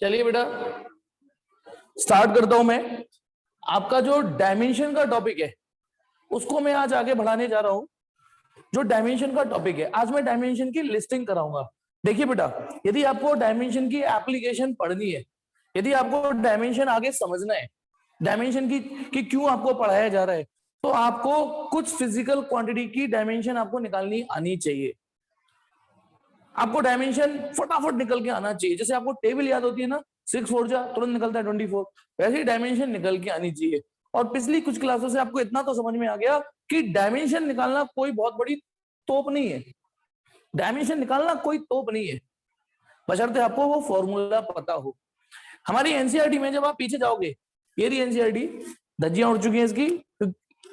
चलिए बेटा स्टार्ट करता हूं मैं। आपका जो डायमेंशन का टॉपिक है उसको मैं आज आगे बढ़ाने जा रहा हूं। जो डायमेंशन का टॉपिक है आज मैं डायमेंशन की लिस्टिंग कराऊंगा। देखिए बेटा, यदि आपको डायमेंशन की एप्लीकेशन पढ़नी है, यदि आपको डायमेंशन आगे समझना है, डायमेंशन की कि क्यों आपको पढ़ाया जा रहा है, तो आपको कुछ फिजिकल क्वांटिटी की डायमेंशन आपको निकालनी आनी चाहिए। आपको डायमेंशन फटाफट निकल के आना चाहिए। जैसे आपको टेबल याद होती है ना, 6 4 जा तुरंत निकलता है 24, वैसे ही डायमेंशन निकल के आनी चाहिए। और पिछली कुछ क्लासों से आपको इतना तो समझ में आ गया कि डायमेंशन निकालना कोई बहुत बड़ी तोप नहीं है। डायमेंशन निकालना कोई तोप नहीं है, बशर्ते आपको वो फॉर्मूला पता हो। हमारी एनसीईआरटी में जब आप पीछे जाओगे, ये रही एनसीईआरटी, धज्जियां उड़ चुकी हैं इसकी,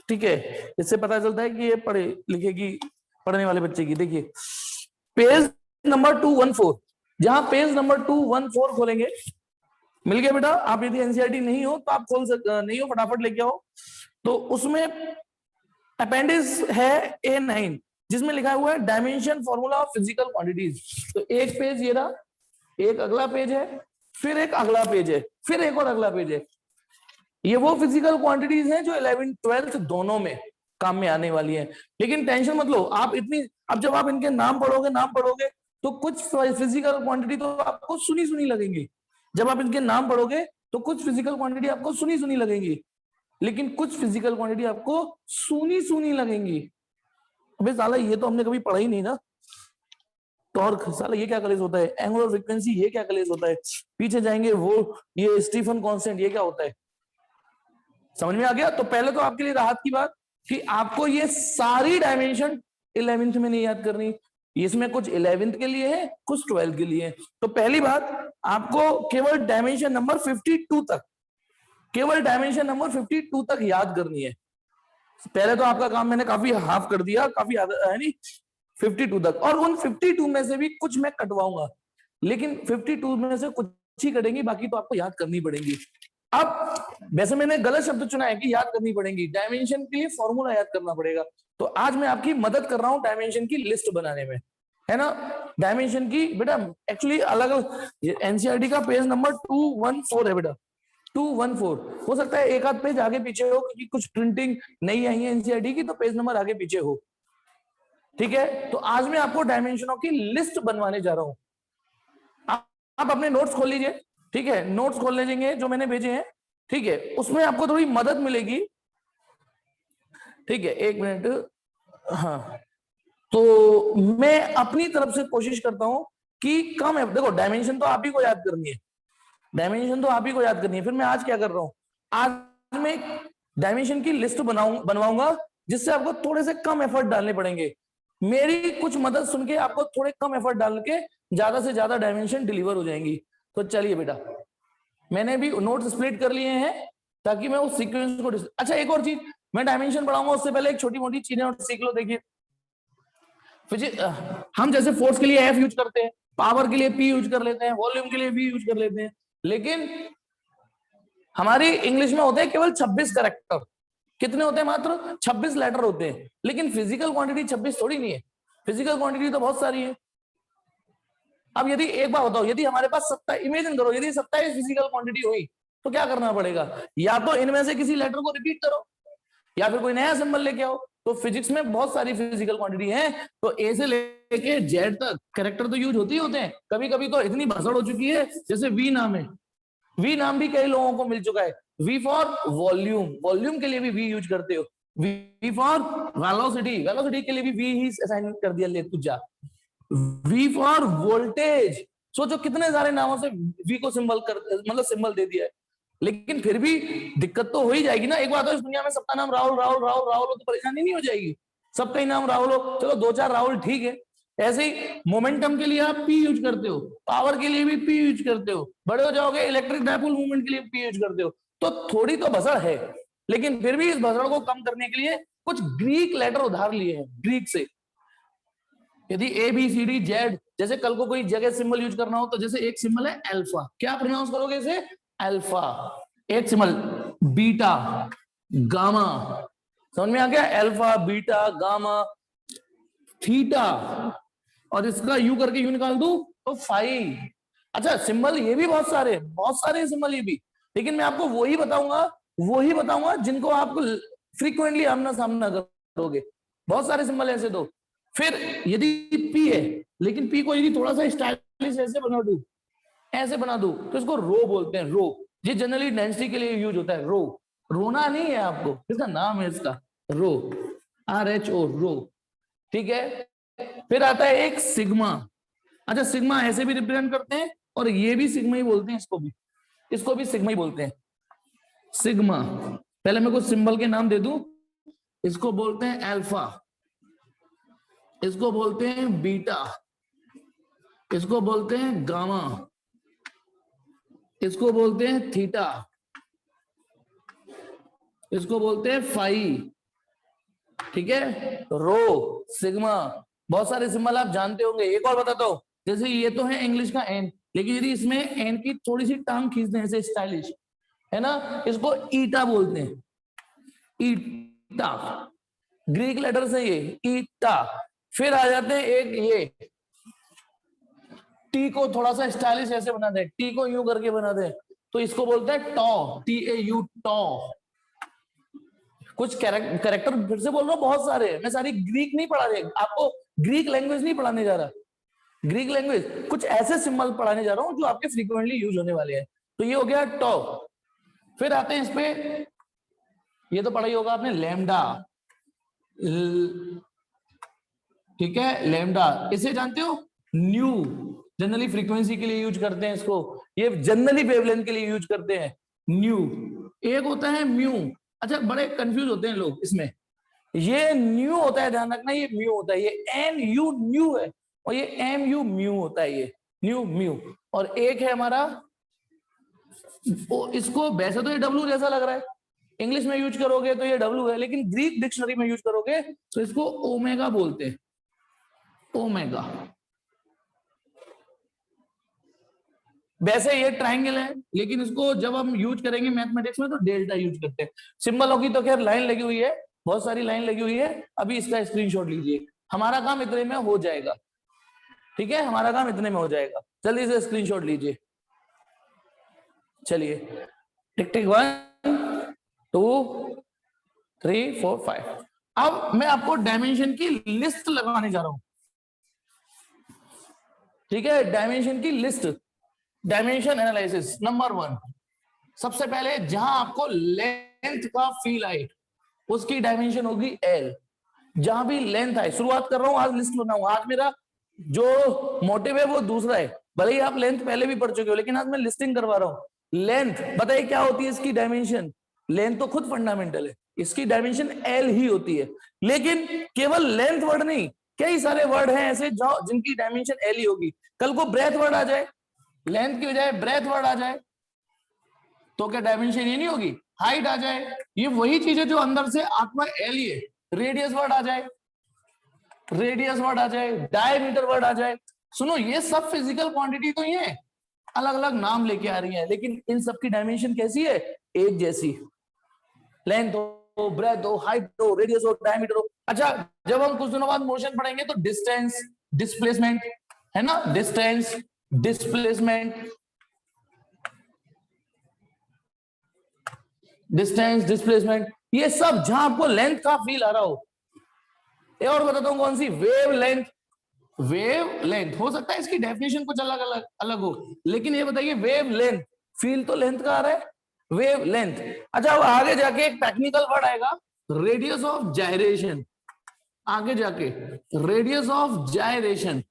ठीक है। इससे पता चलता है कि ये पढ़े लिखे की पढ़ने वाले बच्चे की। देखिए पेज नंबर 214, जहां पेज नंबर 214 खोलेंगे, मिल गया बेटा। आप यदि एनसीईआरटी नहीं हो तो आप नहीं हो फटाफट लेके आओ। तो उसमें अपेंडिक्स है A9 जिसमें लिखा हुआ है dimension formula of physical quantities. तो एक पेज ये रहा, एक अगला पेज है, फिर एक अगला पेज है, फिर एक और अगला पेज है। ये वो फिजिकल क्वांटिटीज हैं जो 11th 12th दोनों में काम में आने वाली है। लेकिन टेंशन मत लो, आप इतनी, अब जब आप इनके नाम पढ़ोगे तो कुछ फिजिकल क्वांटिटी तो आपको सुनी सुनी लगेंगी। जब आप इनके नाम पढ़ोगे तो कुछ फिजिकल क्वांटिटी आपको सुनी सुनी लगेंगी, लेकिन कुछ फिजिकल क्वांटिटी आपको सुनी सुनी लगेंगी। अबे साला ये तो हमने कभी पढ़ा ही नहीं ना। टॉर्क साला ये क्या कलेस होता है, एंगुलर फ्रीक्वेंसी ये क्या कलेस होता है, पीछे जाएंगे वो ये स्टीफन कांस्टेंट ये क्या होता है। समझ में आ गया? तो पहले तो आपके लिए राहत की बात कि आपको ये सारी डायमेंशन 11th में नहीं याद करनी। इसमें कुछ 11th के लिए है, कुछ 12th के लिए है। तो पहली बात, आपको केवल डायमेंशन नंबर 52 तक, केवल डायमेंशन नंबर 52 तक याद करनी है। पहले तो आपका काम मैंने काफी हाफ कर दिया, काफी है नहीं, 52 तक। और उन 52 में से भी कुछ मैं कटवाऊंगा, लेकिन 52 में से कुछ ही कटेंगी, बाकी तो आपको याद करनी पड़ेगी। अब वैसे मैंने गलत शब्द चुना है कि याद करनी पड़ेगी, डायमेंशन के लिए फॉर्मूला याद करना पड़ेगा। तो आज मैं आपकी मदद कर रहा हूं डायमेंशन की लिस्ट बनाने में, है ना। डायमेंशन की बेटा एक्चुअली अलग अलग, एनसीईआरटी का पेज नंबर 214 है बेटा, 214। हो सकता है एक आध पेज आगे पीछे हो क्योंकि कुछ प्रिंटिंग नहीं आई है एनसीईआरटी की, तो पेज नंबर आगे पीछे हो, ठीक है। तो आज मैं आपको डायमेंशनों की लिस्ट बनवाने जा रहा हूं। आप अपने नोट्स खोल लीजिए, ठीक है, नोट्स खोल लीजिए जो मैंने भेजे हैं, ठीक है। उसमें आपको थोड़ी मदद मिलेगी, ठीक है, एक मिनट। हाँ, तो मैं अपनी तरफ से कोशिश करता हूं कि कम है। देखो डायमेंशन तो आप ही को याद करनी है, डायमेंशन तो आप ही को याद करनी है। फिर मैं आज क्या कर रहा हूं, आज मैं डायमेंशन की लिस्ट बनवाऊंगा जिससे आपको थोड़े से कम एफर्ट डालने पड़ेंगे। मेरी कुछ मदद सुन के आपको थोड़े कम एफर्ट डाल के ज्यादा से ज्यादा डायमेंशन डिलीवर हो जाएंगी। तो चलिए बेटा, मैंने भी नोट्स स्प्लिट कर लिए हैं ताकि मैं उस सीक्वेंस को अच्छा, एक और चीज, मैं डायमेंशन पढ़ाऊंगा उससे पहले एक छोटी मोटी चीजें और सीख लो। देखिए हम जैसे फोर्स के लिए एफ यूज करते हैं, पावर के लिए पी यूज कर लेते हैं, वॉल्यूम के लिए वी यूज कर लेते हैं, लेकिन हमारी इंग्लिश में होते हैं केवल 26 कैरेक्टर। कितने होते हैं? मात्र 26 लेटर होते हैं। लेकिन फिजिकल क्वांटिटी 26 थोड़ी नहीं है, फिजिकल क्वांटिटी तो बहुत सारी है। अब यदि एक बार बताओ, यदि हमारे पास 27, इमेजिन करो यदि 27 फिजिकल क्वांटिटी हुई तो क्या करना पड़ेगा? या तो इनमें से किसी लेटर को रिपीट करो या फिर कोई नया सिंबल लेके आओ। तो फिजिक्स में बहुत सारी फिजिकल क्वांटिटी है, तो ए से लेके जेड तक कैरेक्टर तो यूज होते ही होते हैं। कभी कभी तो इतनी भसड़ हो चुकी है, जैसे वी नाम है, वी नाम भी कई लोगों को मिल चुका है। वी फॉर वॉल्यूम, वॉल्यूम के लिए भी वी यूज करते हो। वी फॉर वेलोसिटी, वेलोसिटी के लिए भी वी ही असाइन कर दिया, ले तुझा। वी फॉर वोल्टेज, सोचो कितने सारे नामों से वी को सिंबल कर, मतलब सिंबल दे दिया है। लेकिन फिर भी दिक्कत तो हो ही जाएगी ना। एक बात तो इस दुनिया में सबका नाम राहुल राहुल राहुल राहुल हो तो परेशानी नहीं हो जाएगी? सबका ही नाम राहुल हो, चलो 2 4 राहुल ठीक है। ऐसे ही मोमेंटम के लिए आप पी यूज करते हो, पावर के लिए भी पी यूज करते हो, बड़े हो जाओगे इलेक्ट्रिक डायपोल मूवमेंट के लिए पी यूज करते हो। तो थोड़ी तो भसड़ है, लेकिन फिर भी इस भसड़ को कम करने के लिए कुछ ग्रीक लेटर उधार लिए हैं ग्रीक से। यदि A B C D Z, जैसे कल को कोई जगह सिंबल यूज करना हो तो जैसे एक सिंबल है अल्फा, क्या प्रोनाउंस करोगे इसे? अल्फा। एक सिंबल बीटा, गामा, समझ में आ गया? अल्फा, बीटा, गामा, थीटा, और इसका यू करके यू निकाल दूं तो फाई। अच्छा सिंबल ये भी बहुत सारे सिंबल ये भी, लेकिन मैं आपको वही बताऊंगा जिनको आपको फ्रीक्वेंटली आमना सामना करोगे। बहुत सारे सिंबल ऐसे दो। फिर यदि पी है, लेकिन पी को यदि थोड़ा सा स्टाइलिश ऐसे बना दू तो इसको रो बोलते हैं, रो। ये जनरली डेंसिटी के लिए यूज होता है, रो। रोना नहीं है आपको, इसका नाम है इसका रो, RHO, रो। ठीक है। फिर आता है एक सिग्मा। अच्छा सिग्मा ऐसे भी रिप्रेजेंट करते हैं, और ये भी सिग्मा ही बोलते हैं, इसको भी सिग्मा ही बोलते हैं, सिग्मा। पहले मैं कुछ सिंबल के नाम दे दूं। इसको बोलते हैं अल्फा, इसको बोलते हैं बीटा, इसको बोलते हैं गामा, इसको बोलते हैं थीटा, इसको बोलते हैं फाई। ठीक है, रो, सिग्मा, बहुत सारे सिंबल आप जानते होंगे। एक और बताता हूं, जैसे ये तो है इंग्लिश का एन, लेकिन यदि इसमें एन की थोड़ी सी टांग खींच दें ऐसे स्टाइलिश, है ना, इसको ईटा बोलते हैं, ईटा। ग्रीक लेटर्स है ये, ईटा। फिर आ जाते हैं एक ये, टी को थोड़ा सा स्टाइलिश ऐसे बना दे, टी को यूं करके बना दे, तो इसको बोलते हैं टॉ, TAU, टॉ। कुछ कैरेक्टर फिर से बोल रहा हूँ, बहुत सारे हैं। मैं सारी ग्रीक नहीं पढ़ा रही आपको, ग्रीक लैंग्वेज नहीं पढ़ाने जा रहा, ग्रीक लैंग्वेज कुछ ऐसे सिंबल पढ़ाने जा रहा हूँ जो आपके फ्रीक्वेंटली यूज होने वाले हैं। तो ये हो गया टॉ। फिर आते हैं इस पे, ये तो पढ़ा ही होगा आपने, लैम्डा। ठीक है, लैम्डा, इसे जानते हो, न्यू। जनरली फ्रीक्वेंसी के लिए यूज करते हैं इसको, ये जनरली वेवलेंथ के लिए यूज करते हैं, न्यू। एक होता है म्यू। अच्छा बड़े कंफ्यूज होते हैं लोग इसमें, ये न्यू होता है, ध्यान रखना, ये म्यू होता है, ये NU न्यू है, और ये MU म्यू होता है, ये न्यू म्यू। और एक है हमारा, इसको वैसे तो ये W जैसा लग रहा है, इंग्लिश में यूज करोगे तो ये W है, लेकिन ग्रीक डिक्शनरी में यूज करोगे तो इसको ओमेगा बोलते हैं, ओमेगा। वैसे ये ट्राइंगल है, लेकिन इसको जब हम यूज करेंगे मैथमेटिक्स में तो डेल्टा यूज करते हैं। सिंबलों की तो खैर लाइन लगी हुई है, बहुत सारी लाइन लगी हुई है, अभी इसका स्क्रीनशॉट लीजिए, हमारा काम इतने में हो जाएगा। ठीक है, हमारा काम इतने में हो जाएगा, जल्दी से स्क्रीनशॉट लीजिए। चलिए, टिक टिक 1 2 3 4 5। अब मैं आपको डायमेंशन की लिस्ट लगाने जा रहा हूं। ठीक है, डायमेंशन की लिस्ट, डायमेंशन एनालिसिस नंबर 1। सबसे पहले जहां आपको लेंथ का फील आए उसकी डायमेंशन होगी L। जहां भी लेंथ आए, शुरुआत कर रहा हूं, आज लिस्ट बनाऊंगा। आज मेरा जो मोटिव है वो दूसरा है, भले ही आप लेंथ पहले भी पढ़ चुके हो, लेकिन आज मैं लिस्टिंग करवा रहा हूं। लेंथ बताइए क्या होती है इसकी डायमेंशन, लेंथ तो खुद फंडामेंटल है, इसकी डायमेंशन L ही होती है। लेकिन केवल लेंथ वर्ड नहीं, कई सारे वर्ड हैं ऐसे जो जिनकी डायमेंशन L ही होगी। कल को ब्रेथ वर्ड आ जाए, लेंथ की बजाय ब्रेथ वर्ड आ जाए, तो क्या डायमेंशन ये नहीं होगी, हाइट आ जाए, ये वही चीज है जो अंदर से आत्मा L ही है। रेडियस वर्ड आ जाए, रेडियस वर्ड आ जाए, डायमीटर वर्ड आ जाए, सुनो ये सब फिजिकल क्वांटिटी तो ये है, अलग अलग नाम लेके आ रही है, लेकिन इन सब की डायमेंशन कैसी है, एक जैसी। लेंथ हो, ब्रेथ हो, हाइट हो, रेडियस हो, डायमीटर हो। अच्छा जब हम कुछ दिनों बाद मोशन पढ़ेंगे तो डिस्टेंस, डिस्प्लेसमेंट, है ना, डिस्टेंस, डिस्प्लेसमेंट, डिस्टेंस, डिस्प्लेसमेंट, ये सब जहां आपको लेंथ का फील आ रहा हो। ये और बताता हूं कौन सी, वेव लेंथ। वेव लेंथ हो सकता है इसकी डेफिनेशन कुछ अलग अलग अलग हो, लेकिन ये बताइए वेव लेंथ, फील तो लेंथ का आ रहा है, वेव लेंथ। अच्छा अब आगे जाके एक टेक्निकल वर्ड आएगा, रेडियस ऑफ जायरेशन। आगे जाके रेडियस ऑफ जायरेशन,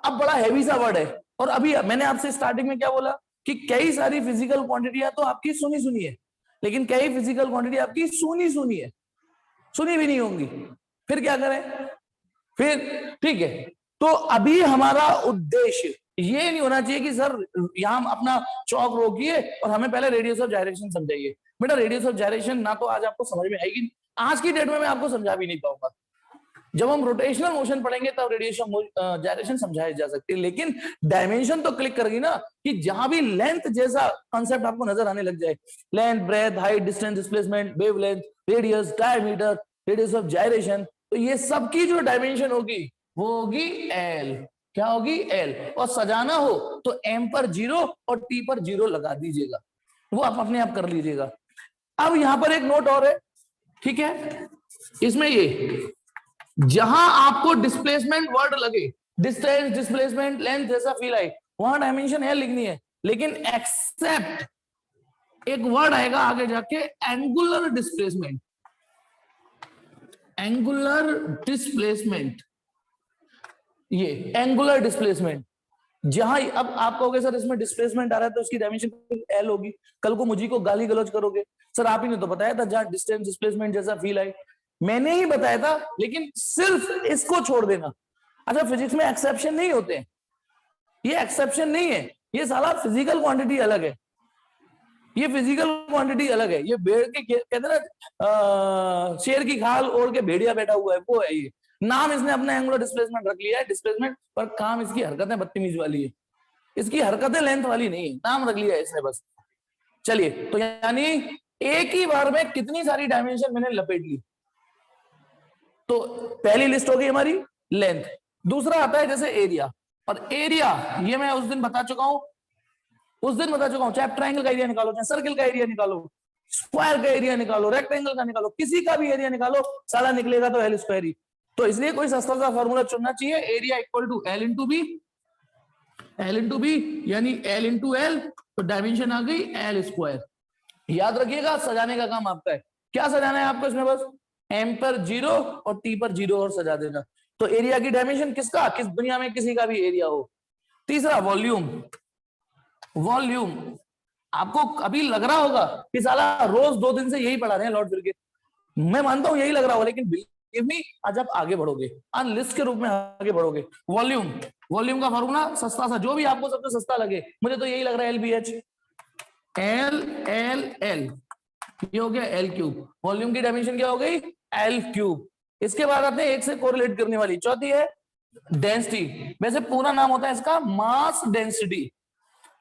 अब बड़ा हैवी सा वर्ड है। और अभी मैंने आपसे स्टार्टिंग में क्या बोला कि कई सारी फिजिकल क्वांटिटियां तो आपकी सुनी सुनी है, लेकिन कई फिजिकल क्वांटिटी आपकी सुनी सुनी है, सुनी भी नहीं होंगी। फिर क्या करें, फिर ठीक है, तो अभी हमारा उद्देश्य ये नहीं होना चाहिए कि सर यहां अपना चौक रोकिए और हमें पहले रेडियस ऑफ जायरेशन समझाइए। बेटा रेडियस ऑफ जायरेशन ना तो आज आपको समझ में आएगी, आज की डेट में मैं आपको समझा भी नहीं पाऊंगा। जब हम रोटेशनल मोशन पढ़ेंगे तब रेडिएशन जायरेशन समझाई जा सकती है, लेकिन डायमेंशन तो क्लिक करेगी ना, कि जहां भी लेंथ जैसा कॉन्सेप्ट आपको नजर आने लग जाए, length, breadth, height, distance, displacement, wavelength, radius, diameter, radius of gyration, तो ये सबकी जो डायमेंशन होगी वो होगी L। क्या होगी एल, और सजाना हो तो एम पर 0 और टी पर 0 लगा दीजिएगा, वो आप अपने आप कर लीजिएगा। अब यहां पर एक नोट और है, ठीक है, इसमें ये जहां आपको डिस्प्लेसमेंट वर्ड लगे, डिस्टेंस, डिस्प्लेसमेंट, लेंथ जैसा फील आए, वहां डायमेंशन है लिखनी है, लेकिन एक्सेप्ट एक वर्ड आएगा आगे जाके एंगुलर डिस्प्लेसमेंट, एंगुलर डिस्प्लेसमेंट, ये एंगुलर डिस्प्लेसमेंट, जहां अब आप कहोगे सर इसमें डिस्प्लेसमेंट आ रहा है तो उसकी डायमेंशन एल होगी, कल को मुझे को गाली गलौज करोगे, सर आप ही ने तो बताया था जहां डिस्टेंस डिस्प्लेसमेंट जैसा फील आए, मैंने ही बताया था, लेकिन सिर्फ इसको छोड़ देना। अच्छा, फिजिक्स में एक्सेप्शन नहीं होते, ये एक्सेप्शन नहीं है, ये साला फिजिकल क्वांटिटी अलग है, ये फिजिकल क्वांटिटी अलग है, ये भेड़ के कहते हैं ना शेर की खाल ओढ़ के भेड़िया बैठा हुआ है, वो है ये, नाम इसने अपना एंगुलर डिस्प्लेसमेंट रख लिया है डिस्प्लेसमेंट, पर काम इसकी हरकतें बदतमीज वाली है, इसकी हरकतें लेंथ वाली नहीं है, नाम रख लिया है इसने बस। चलिए, तो यानी एक ही बार में कितनी सारी डायमेंशन मैंने लपेट ली। तो पहली लिस्ट होगी हमारी लेंथ, दूसरा आता है जैसे एरिया, और एरिया ये मैं उस दिन बता चुका हूं, चाहे आप ट्रायंगल का एरिया निकालो, चाहे सर्किल का एरिया निकालो, स्क्वायर का एरिया निकालो, रेक्टेंगल का निकालो, किसी का भी एरिया निकालो, सारा निकलेगा तो एल स्क्वायर ही। तो इसलिए कोई सस्ता सा फॉर्मूला चुनना चाहिए, area equal to L into B, L into B यानी एल इंटू एल, तो डायमेंशन आ गई एल स्क्वायर। याद रखिएगा, सजाने का काम आपका है, क्या सजाना है आपको इसमें, बस एम पर 0 और टी पर 0 और सजा देना। तो एरिया की डायमेंशन किसका, किस दुनिया में किसी का भी एरिया हो। तीसरा वॉल्यूम, वॉल्यूम आपको अभी लग रहा होगा कि साला रोज 2 दिन से यही पढ़ा रहे हैं लॉर्ड फिर, मैं मानता हूं यही लग रहा होगा, लेकिन बिलीव मी आज आप आगे बढ़ोगे, लिस्ट के रूप में आगे बढ़ोगे। वॉल्यूम, वॉल्यूम का फॉर्मूला सस्ता सा, जो भी आपको सबसे सस्ता लगे, मुझे तो यही लग रहा है LBH, एल एल एल, ये हो गया एल क्यूब, वॉल्यूम की डायमेंशन क्या हो गई एल क्यूब। इसके बाद आते हैं एक से कोरिलेट करने वाली, चौथी है डेंसिटी, वैसे पूरा नाम होता है इसका मास डेंसिटी,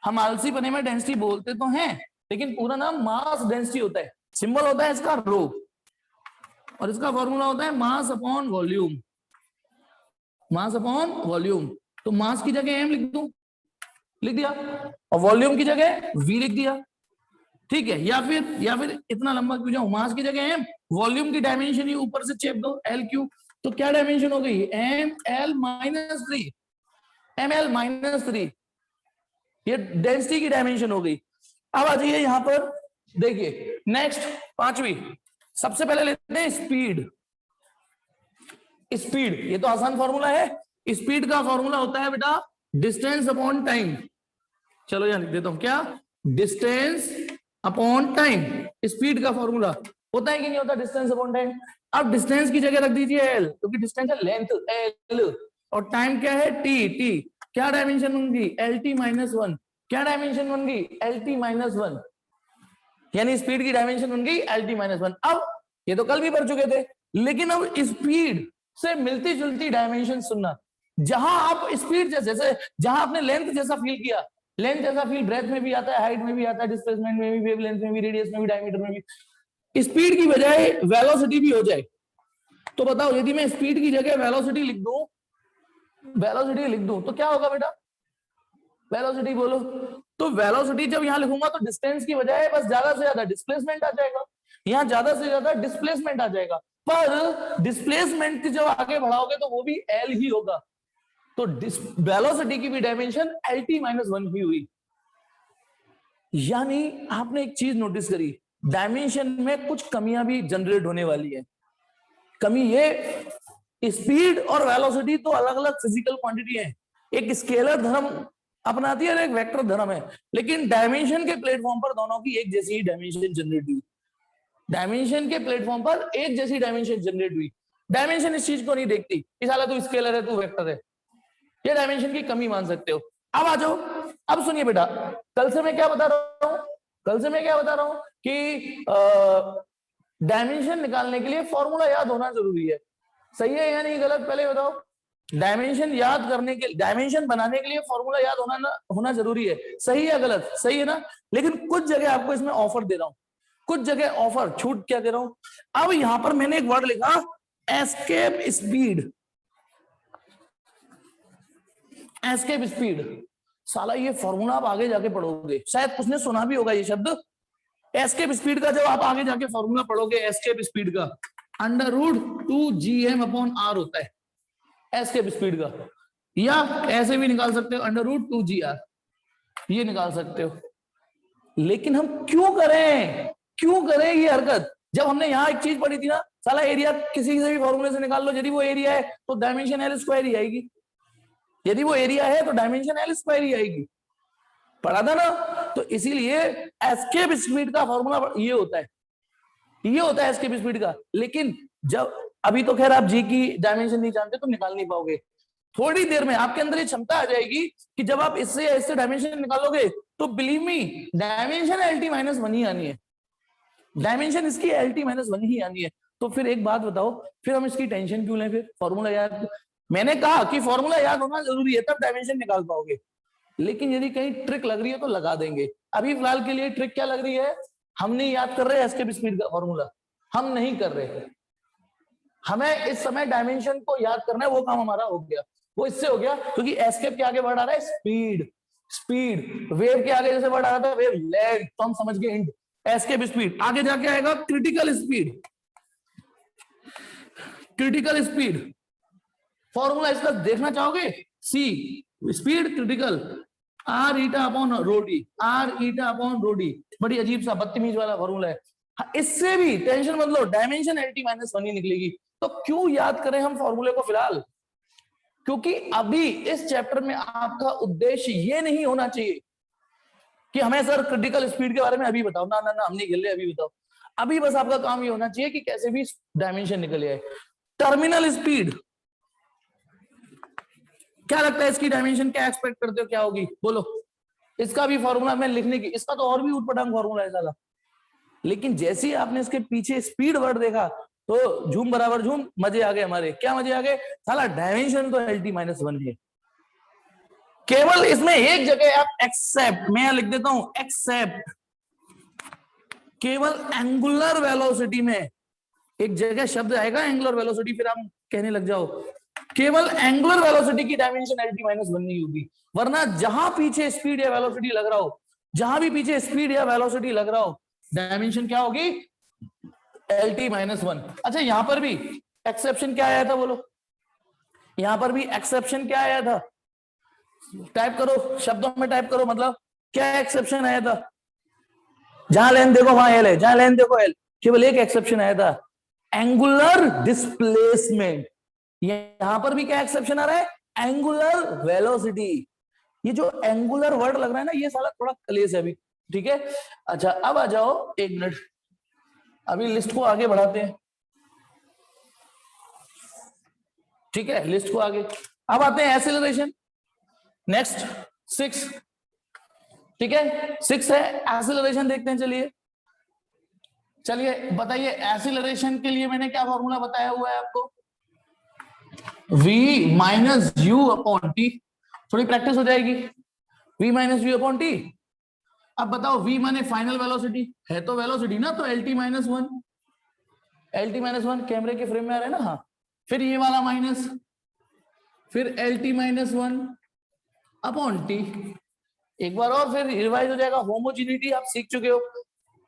हम आलसी बने में डेंसिटी बोलते तो हैं, लेकिन पूरा नाम मास डेंसिटी होता है, सिंबल होता है इसका रो, और इसका फॉर्मूला होता है mass upon volume, mass upon volume. तो मास की जगह एम लिख दूं, लिख दिया, और वॉल्यूम की जगह वी लिख दिया, ठीक है, या फिर इतना लंबा क्यों जाऊं, मास की जगह एम, वॉल्यूम की डायमेंशन ही ऊपर से चेप दो एल क्यू, तो क्या डायमेंशन हो गई M L minus 3, M L minus 3, ये डेंसिटी की डायमेंशन हो गई। अब आ जाइए यहां पर, देखिए नेक्स्ट पांचवी, सबसे पहले लेते हैं स्पीड, स्पीड ये तो आसान फॉर्मूला है, स्पीड का फॉर्मूला होता है बेटा डिस्टेंस अपॉन टाइम, चलो यहां लिख देता हूं, क्या डिस्टेंस अपॉन टाइम, स्पीड का फॉर्मूला होता है कि नहीं होता, डिस्टेंस अपॉन टाइम। अब डिस्टेंस की जगह रख दीजिए एल, क्योंकि डिस्टेंस है लेंथ एल, और टाइम क्या है टी, टी क्या डायमेंशन बन गई एल टी माइनस 1, क्या डायमेंशन बन गई एल टी माइनस 1, यानी स्पीड की डायमेंशन बन गई एल टी माइनस 1। अब ये तो कल भी पढ़ चुके थे, लेकिन अब स्पीड से मिलती जुलती डायमेंशन सुनना, जहां आप स्पीड जैसे जहां आपने लेंथ जैसा फील किया, लेंथ जैसा फील ब्रेथ में भी आता है, हाइट में भी आता है, डिस्प्लेसमेंट में भी, वेवलेंथ में भी, रेडियस में भी, डायमीटर में भी, स्पीड की बजाय वेलोसिटी भी हो जाए, तो बताओ यदि मैं स्पीड की जगह वेलोसिटी लिख दूं, वेलोसिटी लिख दूं तो क्या होगा बेटा, वेलोसिटी बोलो, तो वेलोसिटी जब यहां लिखूंगा तो डिस्टेंस की बजाय बस ज्यादा से ज्यादा डिस्प्लेसमेंट आ जाएगा, यहां ज्यादा से ज्यादा डिस्प्लेसमेंट आ जाएगा, पर डिस्प्लेसमेंट की जब आगे बढ़ाओगे तो वो भी एल ही होगा, तो वेलोसिटी की भी डायमेंशन एल टी माइनस 1 की हुई। यानी आपने एक चीज नोटिस करी, डायमेंशन में कुछ कमियां भी जनरेट होने वाली है। कमी ये, स्पीड और वेलोसिटी तो अलग अलग फिजिकल क्वांटिटी है, एक स्केलर धर्म अपनाती है और एक वेक्टर धर्म है, लेकिन डायमेंशन के प्लेटफॉर्म पर दोनों की एक जैसी डायमेंशन जनरेट हुई, डायमेंशन के प्लेटफॉर्म पर एक जैसी डायमेंशन जनरेट हुई। डायमेंशन इस चीज को नहीं देखती कि साला तू स्केलर है तू वेक्टर है, ये डायमेंशन की कमी मान सकते हो। अब आ जाओ, अब सुनिए बेटा, कल से मैं क्या बता रहा हूं, कल से मैं क्या बता रहा हूं कि डायमेंशन निकालने के लिए फॉर्मूला याद होना जरूरी है, सही है या नहीं गलत, पहले बताओ। डायमेंशन याद करने के, डायमेंशन बनाने के लिए फॉर्मूला याद होना जरूरी है, सही है गलत, सही है ना। लेकिन कुछ जगह आपको इसमें ऑफर दे रहा हूं, कुछ जगह ऑफर छूट क्या दे रहा हूं। अब यहां पर मैंने एक वर्ड लिखा एस्केप स्पीड, एस्केप स्पीड। साला ये फॉर्मूला आप आगे जाके पढ़ोगे, शायद उसने सुना भी होगा ये शब्द। एस्केप स्पीड का जब आप आगे जाके फॉर्मूला पढ़ोगे एस्केप स्पीड का, √2gm/r होता है एस्केप स्पीड का, या ऐसे भी निकाल सकते हो √2gr, ये निकाल सकते हो। लेकिन हम क्यों करें ये हरकत, जब हमने यहां एक चीज पढ़ी थी ना, साला एरिया किसी से भी फॉर्मूले से निकाल लो, यदि वो एरिया है तो डायमेंशन L² ही आएगी, यदि वो एरिया है तो डायमेंशन L² ही आएगी, पढ़ा था ना। तो इसीलिए एस्केप स्पीड का फॉर्मूला ये होता है एस्केप स्पीड का। लेकिन जब अभी तो खैर आप जी की डायमेंशन नहीं जानते तो निकाल नहीं पाओगे, थोड़ी देर में आपके अंदर ये क्षमता आ जाएगी कि जब आप इससे या इससे डायमेंशन निकालोगे तो बिलीव मी डायमेंशन LT-1 ही आनी है, डायमेंशन इसकी LT-1 ही आनी है। तो फिर एक बात बताओ, फिर हम इसकी टेंशन क्यों लें, फिर फॉर्मूला याद, मैंने कहा कि फॉर्मूला याद होना जरूरी है तब डायमेंशन निकाल पाओगे। लेकिन यदि कहीं ट्रिक लग रही है तो लगा देंगे। अभी फिलहाल के लिए ट्रिक क्या लग रही है, हम नहीं याद कर रहे एस्केप स्पीड का फॉर्मूला, हम नहीं कर रहे, हमें इस समय डायमेंशन को याद करना है, वो काम हमारा हो गया। वो इससे हो गया क्योंकि एस्केप के आगे वर्ड आ रहा है स्पीड, वेव के आगे जैसे वर्ड आ रहा था वेव लेंथ, तो हम समझ गए इंट, एस्केप स्पीड। आगे जाके आएगा क्रिटिकल स्पीड, फॉर्मूला इसका देखना चाहोगे, सी स्पीड क्रिटिकल R-η/ρd, बड़ी अजीब सा बदतमीज वाला फॉर्मूला है। इससे भी टेंशन मत लो, डायमेंशन LT-1 ही निकलेगी। तो क्यों याद करें हम फॉर्मूले को फिलहाल, क्योंकि अभी इस चैप्टर में आपका उद्देश्य ये नहीं होना चाहिए कि हमें सर क्रिटिकल स्पीड के बारे में अभी बताओ, ना हम नहीं खेल रहे, अभी बताओ। अभी बस आपका काम ये होना चाहिए कि कैसे भी डायमेंशन निकल आए। टर्मिनल स्पीड, क्या लगता है इसकी डायमेंशन, क्या एक्सपेक्ट करते हो क्या होगी, बोलो। इसका भी फॉर्मूला मैं लिखने की, इसका तो और भी ऊटपटांग फॉर्मूला है साला, लेकिन जैसे ही आपने इसके पीछे स्पीड वर्ड देखा तो झूम बराबर झूम, मजे आ गए हमारे। क्या मजे आ गए, साला डायमेंशन तो LT-1 है। केवल इसमें एक जगह आप एक्सेप्ट, मैं लिख देता हूं एक्सेप्ट, केवल एंगुलर वेलोसिटी में एक जगह शब्द आएगा एंगुलर वेलोसिटी, फिर आप कहने लग जाओ केवल एंगुलर वेलोसिटी की डायमेंशन LT-1 नहीं होगी, वरना जहां पीछे स्पीड या वेलोसिटी लग रहा हो, जहां भी पीछे स्पीड या वेलोसिटी लग रहा हो, डायमेंशन क्या होगी, LT-1। अच्छा यहां पर भी एक्सेप्शन क्या आया था, बोलो, यहां पर भी एक्सेप्शन क्या आया था, टाइप करो, शब्दों में टाइप करो, मतलब क्या एक्सेप्शन आया था, जहां लेन देखो वहां एल है, जहां लेन देखो एल, केवल एक एक्सेप्शन आया था, एंगुलर डिस्प्लेसमेंट। यहां पर भी क्या एक्सेप्शन आ रहा है, एंगुलर वेलोसिटी। ये जो एंगुलर वर्ड लग रहा है ना, ये साला थोड़ा कलेश है अभी, ठीक है। अच्छा अब आ जाओ, एक मिनट, अभी लिस्ट को आगे बढ़ाते हैं, ठीक है, लिस्ट को आगे। अब आते हैं एक्सेलरेशन, नेक्स्ट 6, ठीक है, 6 है एक्सेलरेशन, देखते हैं। चलिए बताइए एक्सेलरेशन के लिए मैंने क्या फॉर्मूला बताया हुआ है आपको, V-U/T, थोड़ी प्रैक्टिस हो जाएगी, V-U/T। अब बताओ V माने फाइनल वेलोसिटी है, तो वेलोसिटी ना, तो LT-1 कैमरे के फ्रेम में आ रहा है ना, हाँ, फिर ये वाला माइनस, फिर LT-1/T, एक बार और फिर रिवाइज हो जाएगा। होमोजेनिटी आप सीख चुके हो,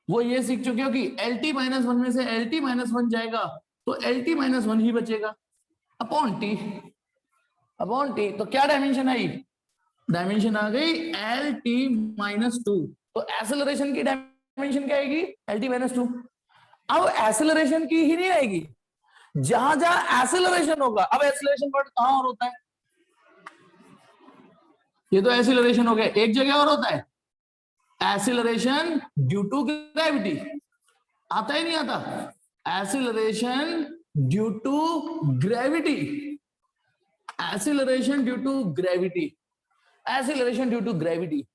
वो ये सीख चुके हो कि LT-1 में से LT-1 जाएगा तो LT-1 ही बचेगा, अपॉन टी, तो क्या डायमेंशन आई, डायमेंशन आ गई LT-2। तो एक्सेलरेशन की डायमेंशन क्या आएगी, LT-2। अब एक्सेलरेशन की ही नहीं आएगी, जहां जहां एक्सेलरेशन होगा, अब एक्सेलरेशन वर्ड कहां और होता है, ये तो एक्सेलरेशन हो गया, एक जगह और होता है, एक्सेलरेशन ड्यू टू ग्रेविटी, आता ही नहीं आता, acceleration due to gravity, acceleration due to gravity, acceleration due to gravity.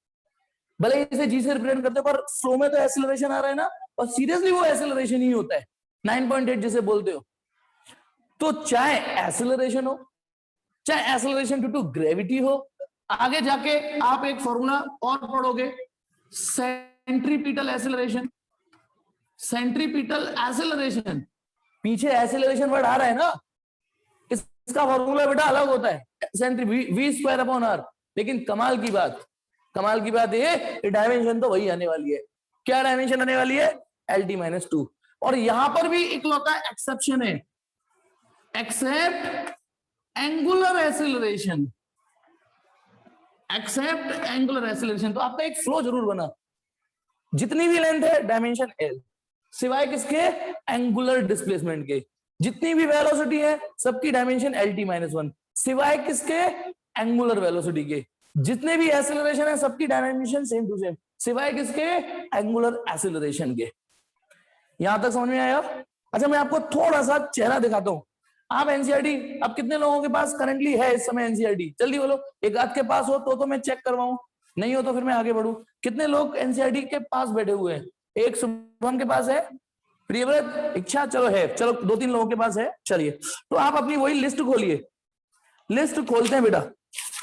भले इसे जी से रिप्रेजेंट करते हो, पर फ्लो में तो एक्सेलरेशन आ रहा है ना, और सीरियसली वो एक्सेलरेशन ही होता है, 9.8 जिसे बोलते हो। तो चाहे एक्सेलरेशन हो, चाहे एक्सेलरेशन ड्यू टू ग्रेविटी हो, आगे जाके आप एक फॉर्मूला और पढ़ोगे, सेंट्रीपिटल एक्सेलरेशन, सेंट्रीपिटल एक्सेलरेशन, पीछे एक्सेलरेशन वर्ड आ रहा है ना, इसका फॉर्मूला बेटा अलग होता है, सेंट्री वी स्क्वायर अपॉन आर। लेकिन कमाल की बात ये डायमेंशन तो वही आने वाली है। क्या डायमेंशन आने वाली है? LT-2। और यहां पर भी इकलौता एक्सेप्शन है, एक्सेप्ट एंगुलर एक्सीलरेशन। तो आपका एक फ्लो जरूर बना, जितनी भी लेंथ है डायमेंशन L, सिवाय किसके? एंगुलर डिस्प्लेसमेंट के। जितनी भी वेलोसिटी है सबकी डायमेंशन LT-1, सिवाय किसके? एंगुलर वेलोसिटी के। जितने भी एक्सीलरेशन है सबकी डायमेंशन सेम टू सेम, सिवाय किसके? एंगुलर एक्सीलरेशन के। यहां तक समझ में आया? अच्छा, मैं आपको थोड़ा सा चेहरा दिखाता हूं। आप एनसीईआरटी, अब कितने लोगों के पास करंटली है इस समय एनसीईआरटी? जल्दी बोलो। एक आध के पास हो तो मैं चेक करवाऊं, नहीं हो तो फिर मैं आगे बढ़ू। कितने लोग एनसीईआरटी के पास बैठे हुए हैं? एक शुभम के पास है, प्रियव्रत, इच्छा, चलो है, चलो 2-3 लोगों के पास है। चलिए, तो आप अपनी वही लिस्ट खोलिए। लिस्ट खोलते हैं बेटा,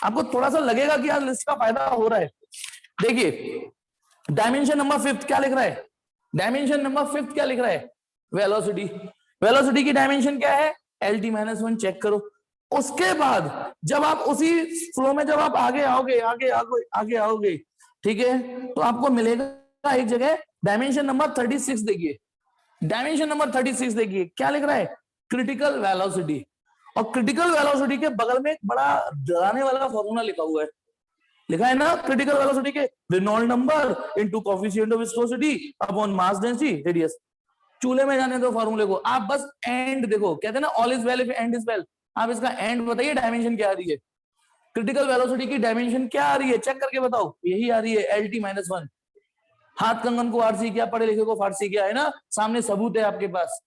आपको थोड़ा सा लगेगा कि यार लिस्ट का फायदा हो रहा है। देखिए, डायमेंशन नंबर 5 क्या लिख रहा है? डायमेंशन नंबर 5 क्या लिख रहा है? वेलोसिटी की डायमेंशन क्या है? LT-1। चेक करो। उसके बाद जब आप उसी फ्लो में जब आप आगे आओगे, ठीक है, तो आपको मिलेगा एक जगह डायमेंशन नंबर 36। देखिए, डायमेंशन नंबर 36 देखिए क्या लिख रहा है? Critical velocity. और क्रिटिकल वेलोसिटी के बगल में एक बड़ा डराने वाला फॉर्मूला लिखा हुआ है, लिखा है ना क्रिटिकल वेलोसिटी के, Reynold number into coefficient of viscosity upon mass density radius. चूल्हे में जाने दो फॉर्मूले को, आप बस एंड देखो। कहते हैं ना all is well if and is well. आप इसका एंड बताइए, डायमेंशन क्या आ रही है? क्रिटिकल वेलोसिटी की डायमेंशन क्या आ रही है? चेक करके बताओ। यही आ रही है, LT-1। हाथ कंगन को आरसी किया, पढ़े लिखे को फारसी किया, है ना, सामने सबूत है आपके पास।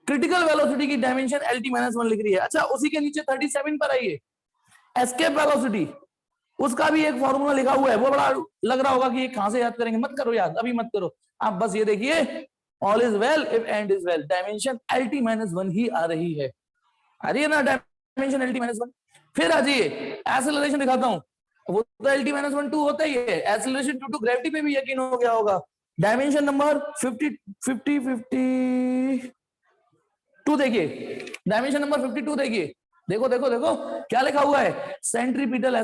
क्रिटिकल वेलोसिटी की डायमेंशन LT-1 लिख रही है। अच्छा, उसी के नीचे 37 पर आइए, एस्केप वेलोसिटी। उसका भी एक फॉर्मूला लिखा हुआ है। वो बड़ा लग रहा होगा कि ये कहां से याद करेंगे, मत करो याद, अभी मत करो। आप बस ये देखिए, all is well if and is well, dimension LT-1 ही आ रही है। आ रही है ना डायमेंशन LT-1? फिर आ जाइए, एक्सेलरेशन दिखाता हूं। वो तो LT-1 2 होता ही है। एक्सेलरेशन ड्यू टू ग्रेविटी पे भी यकीन हो गया होगा। डायमेंशन नंबर 52 देखिए, डायमेंशन नंबर 52 देखिए, देखो देखो देखो क्या लिखा हुआ है? Centripetal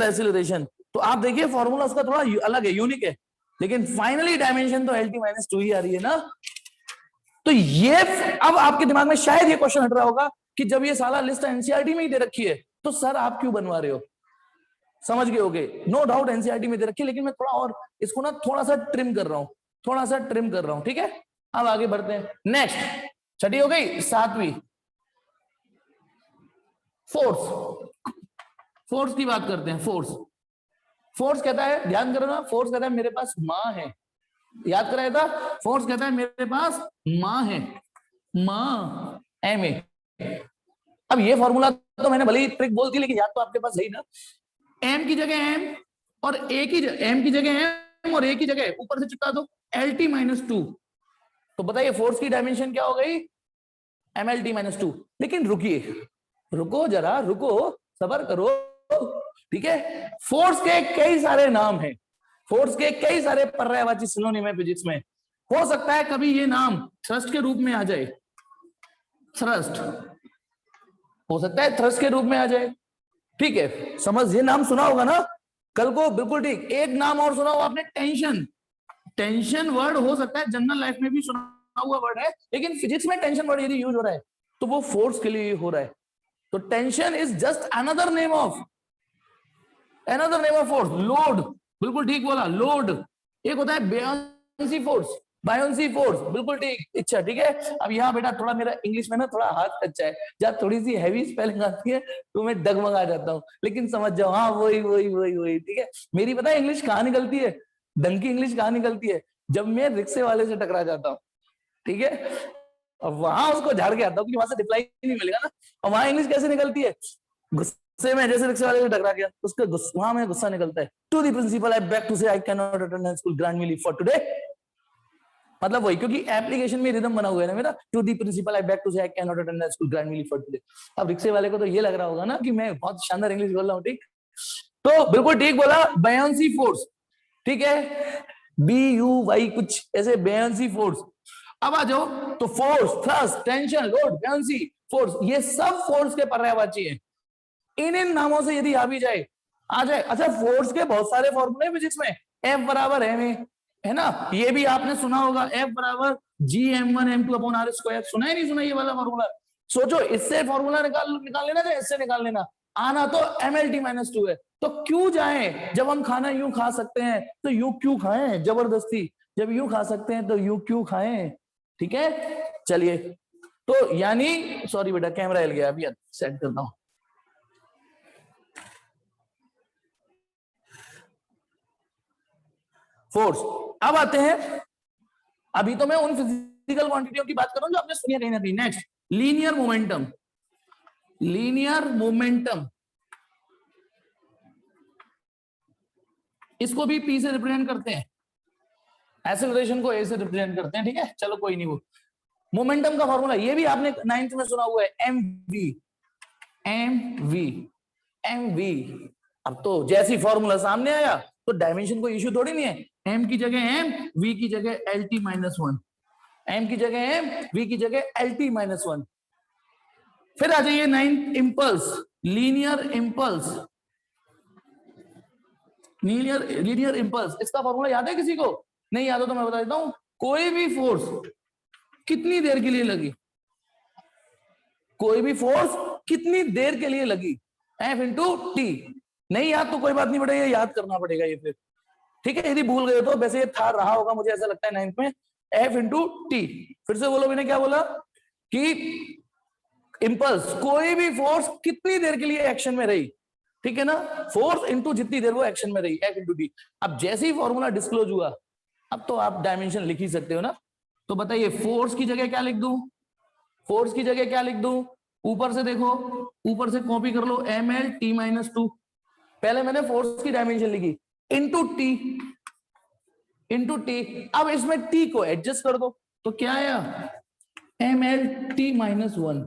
acceleration. तो आप देखिए फॉर्मूला उसका थोड़ा अलग है, यूनिक है, लेकिन फाइनली डायमेंशन तो LT-2 ही आ रही है ना। तो ये अब आपके दिमाग में शायद ये क्वेश्चन हट रहा होगा कि जब ये साला लिस्ट एनसीईआरटी में ही दे रखी है तो सर आप क्यों बनवा रहे हो? समझ गए होगे, नो डाउट एनसीईआरटी में दे रखी है, लेकिन मैं थोड़ा और इसको ना थोड़ा सा ट्रिम कर रहा हूं, ठीक है। अब आगे बढ़ते हैं। नेक्स्ट, छठी हो गई, 7वीं, फोर्स की बात करते हैं। फोर्स कहता है, ध्यान करो ना, फोर्स कहता है मेरे पास मां है। याद कराया था, फोर्स कहता है मेरे पास मां है, मां एम ए। अब ये फॉर्मूला तो मैंने भले ही ट्रिक बोल दी, लेकिन याद तो आपके पास है ही ना। एम की जगह एम और ए की एम की जगह एम और ए की जगह ऊपर से चिपका दो LT-2। तो बताइए फोर्स की डायमेंशन क्या हो गई? MLT-2। लेकिन रुको जरा, सबर करो, ठीक है। फोर्स के कई सारे नाम हैं, फोर्स के कई सारे पर्यायवाची सिनोनिम है फिजिक्स में। हो सकता है कभी ये नाम थ्रस्ट के रूप में आ जाए, थ्रस्ट हो सकता है थ्रस्ट के रूप में आ जाए, ठीक है। समझ, ये नाम सुना होगा ना कल को, बिल्कुल ठीक। एक नाम और सुना होगा आपने, टेंशन वर्ड हो सकता है जनरल लाइफ में भी सुना हुआ वर्ड है, लेकिन फिजिक्स में टेंशन वर्ड यदि यूज हो रहा है तो वो फोर्स के लिए हो रहा है। तो tension is just another name of force. Load, बिल्कुल ठीक बोला, लोड। एक होता है बायोन्सी फोर्स, बिल्कुल ठीक, इच्छा, ठीक है। अब यहाँ बेटा थोड़ा मेरा इंग्लिश में ना थोड़ा हाथ कच्चा है, जब थोड़ी सी हैवी स्पेलिंग आती है तो मैं डगमगा जाता हूँ, लेकिन समझ जाओ, हाँ वही, ठीक है। मेरी पता है इंग्लिश कहाँ निकलती है, ढंग की इंग्लिश कहाँ निकलती है? जब मैं रिक्शे वाले से टकरा जाता हूँ, ठीक है, अब वहां उसको झाड़ के आता हूँ क्योंकि वहां से रिप्लाई नहीं मिलेगा ना। और वहां इंग्लिश कैसे निकलती है? गुस्से में, जैसे रिक्शे वाले से टकरा गया, उसका वहां में गुस्सा निकलता है। To the principal I beg to say I can not attend school, grant me leave for today. मतलब वही, क्योंकि एप्लीकेशन में रिदम बना हुआ है ना मेरा, to the principal I beg to say I can not attend school, grant me leave for today. अब रिक्शे वाले को तो ये लग रहा होगा ना कि मैं बहुत शानदार इंग्लिश बोल रहा हूँ, ठीक। तो बिल्कुल ठीक बोला, बायोन्सी फोर्स, ठीक है, BUY कुछ ऐसे, बायोन्सी फोर्स। अब आ जाओ, तो force, thrust, tension, load, buoyancy, force, ये सब फोर्स के पर्यायवाची है। इन नामों से यदि आ भी जाए, आ जाए। अच्छा, फोर्स के बहुत सारे फॉर्मूले फिजिक्स में, F बराबर है ना, ये भी आपने सुना होगा, F बराबर G(m1m2/r²), सुना है नहीं सुना ये वाला फॉर्मूला? सोचो, इससे फॉर्मूला निकाल लेना, चाहे इससे निकाल लेना, आना तो mLT-2 है। तो क्यों जाए, जब हम खाना यूं खा सकते हैं तो यूं क्यों खाएं जबरदस्ती, जब यूं खा सकते हैं तो यूं क्यों खाएं? ठीक है, चलिए, तो यानी, सॉरी बेटा कैमरा हिल गया, अभी सेट करता हूं। फोर्स, अब आते हैं, अभी तो मैं उन फिजिकल क्वांटिटियों की बात कर रहा हूं जो आपने सुनी है कहीं ना कहीं। Next, linear momentum. Linear momentum, इसको भी P से रिप्रेजेंट करते हैं, एक्सेलरेशन को A से रिप्रेजेंट करते हैं, ठीक है, चलो कोई नहीं। वो मोमेंटम का फॉर्मूला ये भी आपने 9th में सुना हुआ है, mv। mv, अब तो जैसी फॉर्मूला सामने आया तो डायमेंशन को इश्यू थोड़ी नहीं है, m की जगह m, v की जगह LT-1, m की जगह m, v की जगह LT-1। फिर आ जाइए 9th, impulse, linear impulse. Linear impulse, इसका फॉर्मूला याद है किसी को? नहीं याद हो तो मैं बता देता हूं, कोई भी फोर्स कितनी देर के लिए लगी, कोई भी फोर्स कितनी देर के लिए लगी, F इंटू टी। नहीं याद तो कोई बात नहीं बेटा, ये याद करना पड़ेगा ये फिर, ठीक है, यदि भूल गए तो, वैसे ये था रहा होगा मुझे ऐसा लगता है 9th में, F इंटू टी। फिर से बोलो, मैंने क्या बोला कि इंपल्स, कोई भी फोर्स कितनी देर के लिए एक्शन में रही, ठीक है ना, फोर्स इंटू जितनी देर वो एक्शन में रही, F इंटू टी। अब जैसे ही फॉर्मूला डिस्क्लोज हुआ, अब तो आप डायमेंशन लिख ही सकते हो ना। तो बताइए, फोर्स की जगह क्या लिख दूं, फोर्स की जगह क्या लिख दूं? ऊपर से देखो, ऊपर से कॉपी कर लो, mL(T-2). पहले मैंने फोर्स की डायमेंशन लिखी, इंटू टी, इंटू टी। अब इसमें टी को एडजस्ट कर दो, तो क्या आया, mL(T-1),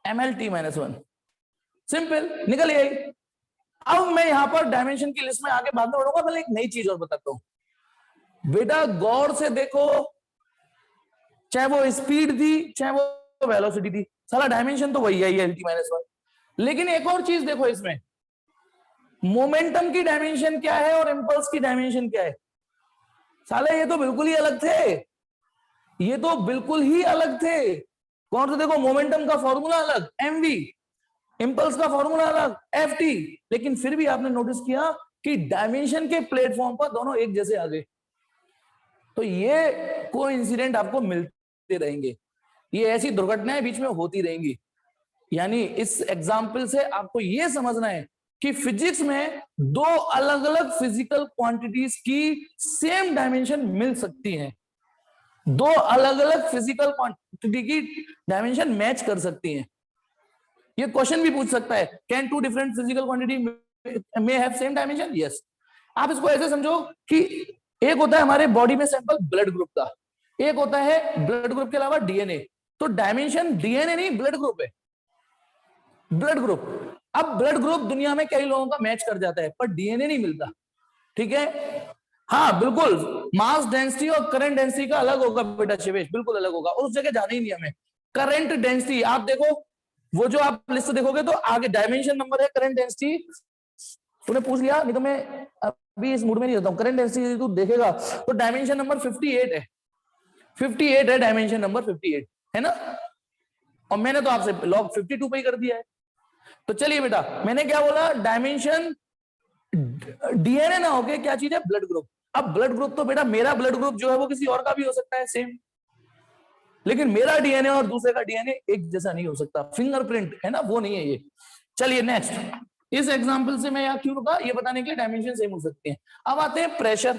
mL(T-1), सिंपल, निकल गई। अब मैं यहां पर डायमेंशन की लिस्ट में आगे बाद में बढ़ूंगा, पहले एक नई चीज और बताता हूं। बेटा गौर से देखो, चाहे वो स्पीड थी चाहे वो वेलोसिटी थी, साला डायमेंशन तो वही है, LT-1। लेकिन एक और चीज देखो इसमें, मोमेंटम की डायमेंशन क्या है और इंपल्स की डायमेंशन क्या है? साले ये तो बिल्कुल ही अलग थे, ये तो बिल्कुल ही अलग थे। कौन सा? देखो, मोमेंटम का फॉर्मूला अलग mv, इंपल्स का फॉर्मूला अलग ft, लेकिन फिर भी आपने नोटिस किया कि डायमेंशन के प्लेटफॉर्म पर दोनों एक जैसे आ गए। तो ये कोइंसिडेंट आपको मिलते रहेंगे, ये ऐसी दुर्घटनाएं बीच में होती रहेंगी। यानी इस एग्जाम्पल से आपको ये समझना है कि फिजिक्स में दो अलग अलग फिजिकल क्वांटिटीज की सेम डायमेंशन मिल सकती हैं, दो अलग अलग फिजिकल क्वांटिटी की डायमेंशन मैच कर सकती हैं। ये क्वेश्चन भी पूछ सकता है, can two different physical quantity may have same dimension? Yes. आप इसको ऐसे समझो कि एक होता है हमारे बॉडी में सैंपल ब्लड ग्रुप का, एक होता है ब्लड ग्रुप के अलावा डीएनए। तो डायमेंशन डीएनए नहीं, ब्लड ग्रुप है, ब्लड ग्रुप। अब ब्लड ग्रुप दुनिया में कई लोगों का मैच कर जाता है, पर डीएनए नहीं मिलता, ठीक है। हाँ बिल्कुल, मास डेंसिटी और करंट डेंसिटी का अलग होगा बेटा शिवेश, बिल्कुल अलग होगा, उस जगह जाना ही नहीं हमें। करंट डेंसिटी आप देखो, वो जो आप लिस्ट देखोगे तो आगे डायमेंशन नंबर है करंट डेंसिटी, तूने पूछ लिया, नहीं तो मैं अभी इस मूड में नहीं रहता हूं। करंट डेंसिटी तू देखेगा तो डायमेंशन नंबर 58 है, 58 है डायमेंशन नंबर 58, है ना। और मैंने तो आपसे लॉग 52 पे ही कर दिया है। तो चलिए बेटा, मैंने क्या बोला, डायमेंशन डीएनए ना होके क्या चीज है, ब्लड ग्रुप। अब ब्लड ग्रुप तो बेटा मेरा ब्लड ग्रुप जो है वो किसी और का भी हो सकता है सेम, लेकिन मेरा डीएनए और दूसरे का डीएनए एक जैसा नहीं हो सकता, फिंगरप्रिंट है ना, वो नहीं है ये। चलिए नेक्स्ट, इस एग्जांपल से मैं यहां क्यों रुका, ये बताने के लिए डायमेंशन सेम हो सकती हैं। अब आते हैं प्रेशर।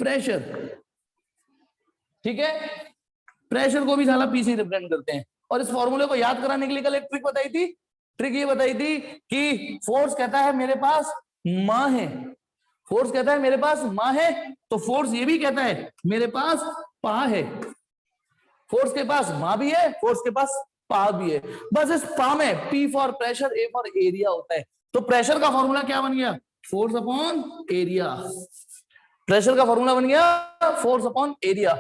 प्रेशर, ठीक है, प्रेशर को भी साला पी से रिप्रेजेंट करते हैं। और इस फॉर्मूले को याद कराने के लिए कल एक ट्रिक बताई थी, ट्रिक ये बताई थी कि फोर्स कहता है मेरे पास मां है, फोर्स कहता है मेरे पास मां है, तो फोर्स ये भी कहता है मेरे पास पा है। फोर्स के पास मां भी है, फोर्स के पास पा भी है। बस इस पा में P for pressure, A for area होता है। तो प्रेशर का फॉर्मूला क्या बन गया, फोर्स अपॉन एरिया। प्रेशर का फॉर्मूला बन गया फोर्स अपॉन एरिया।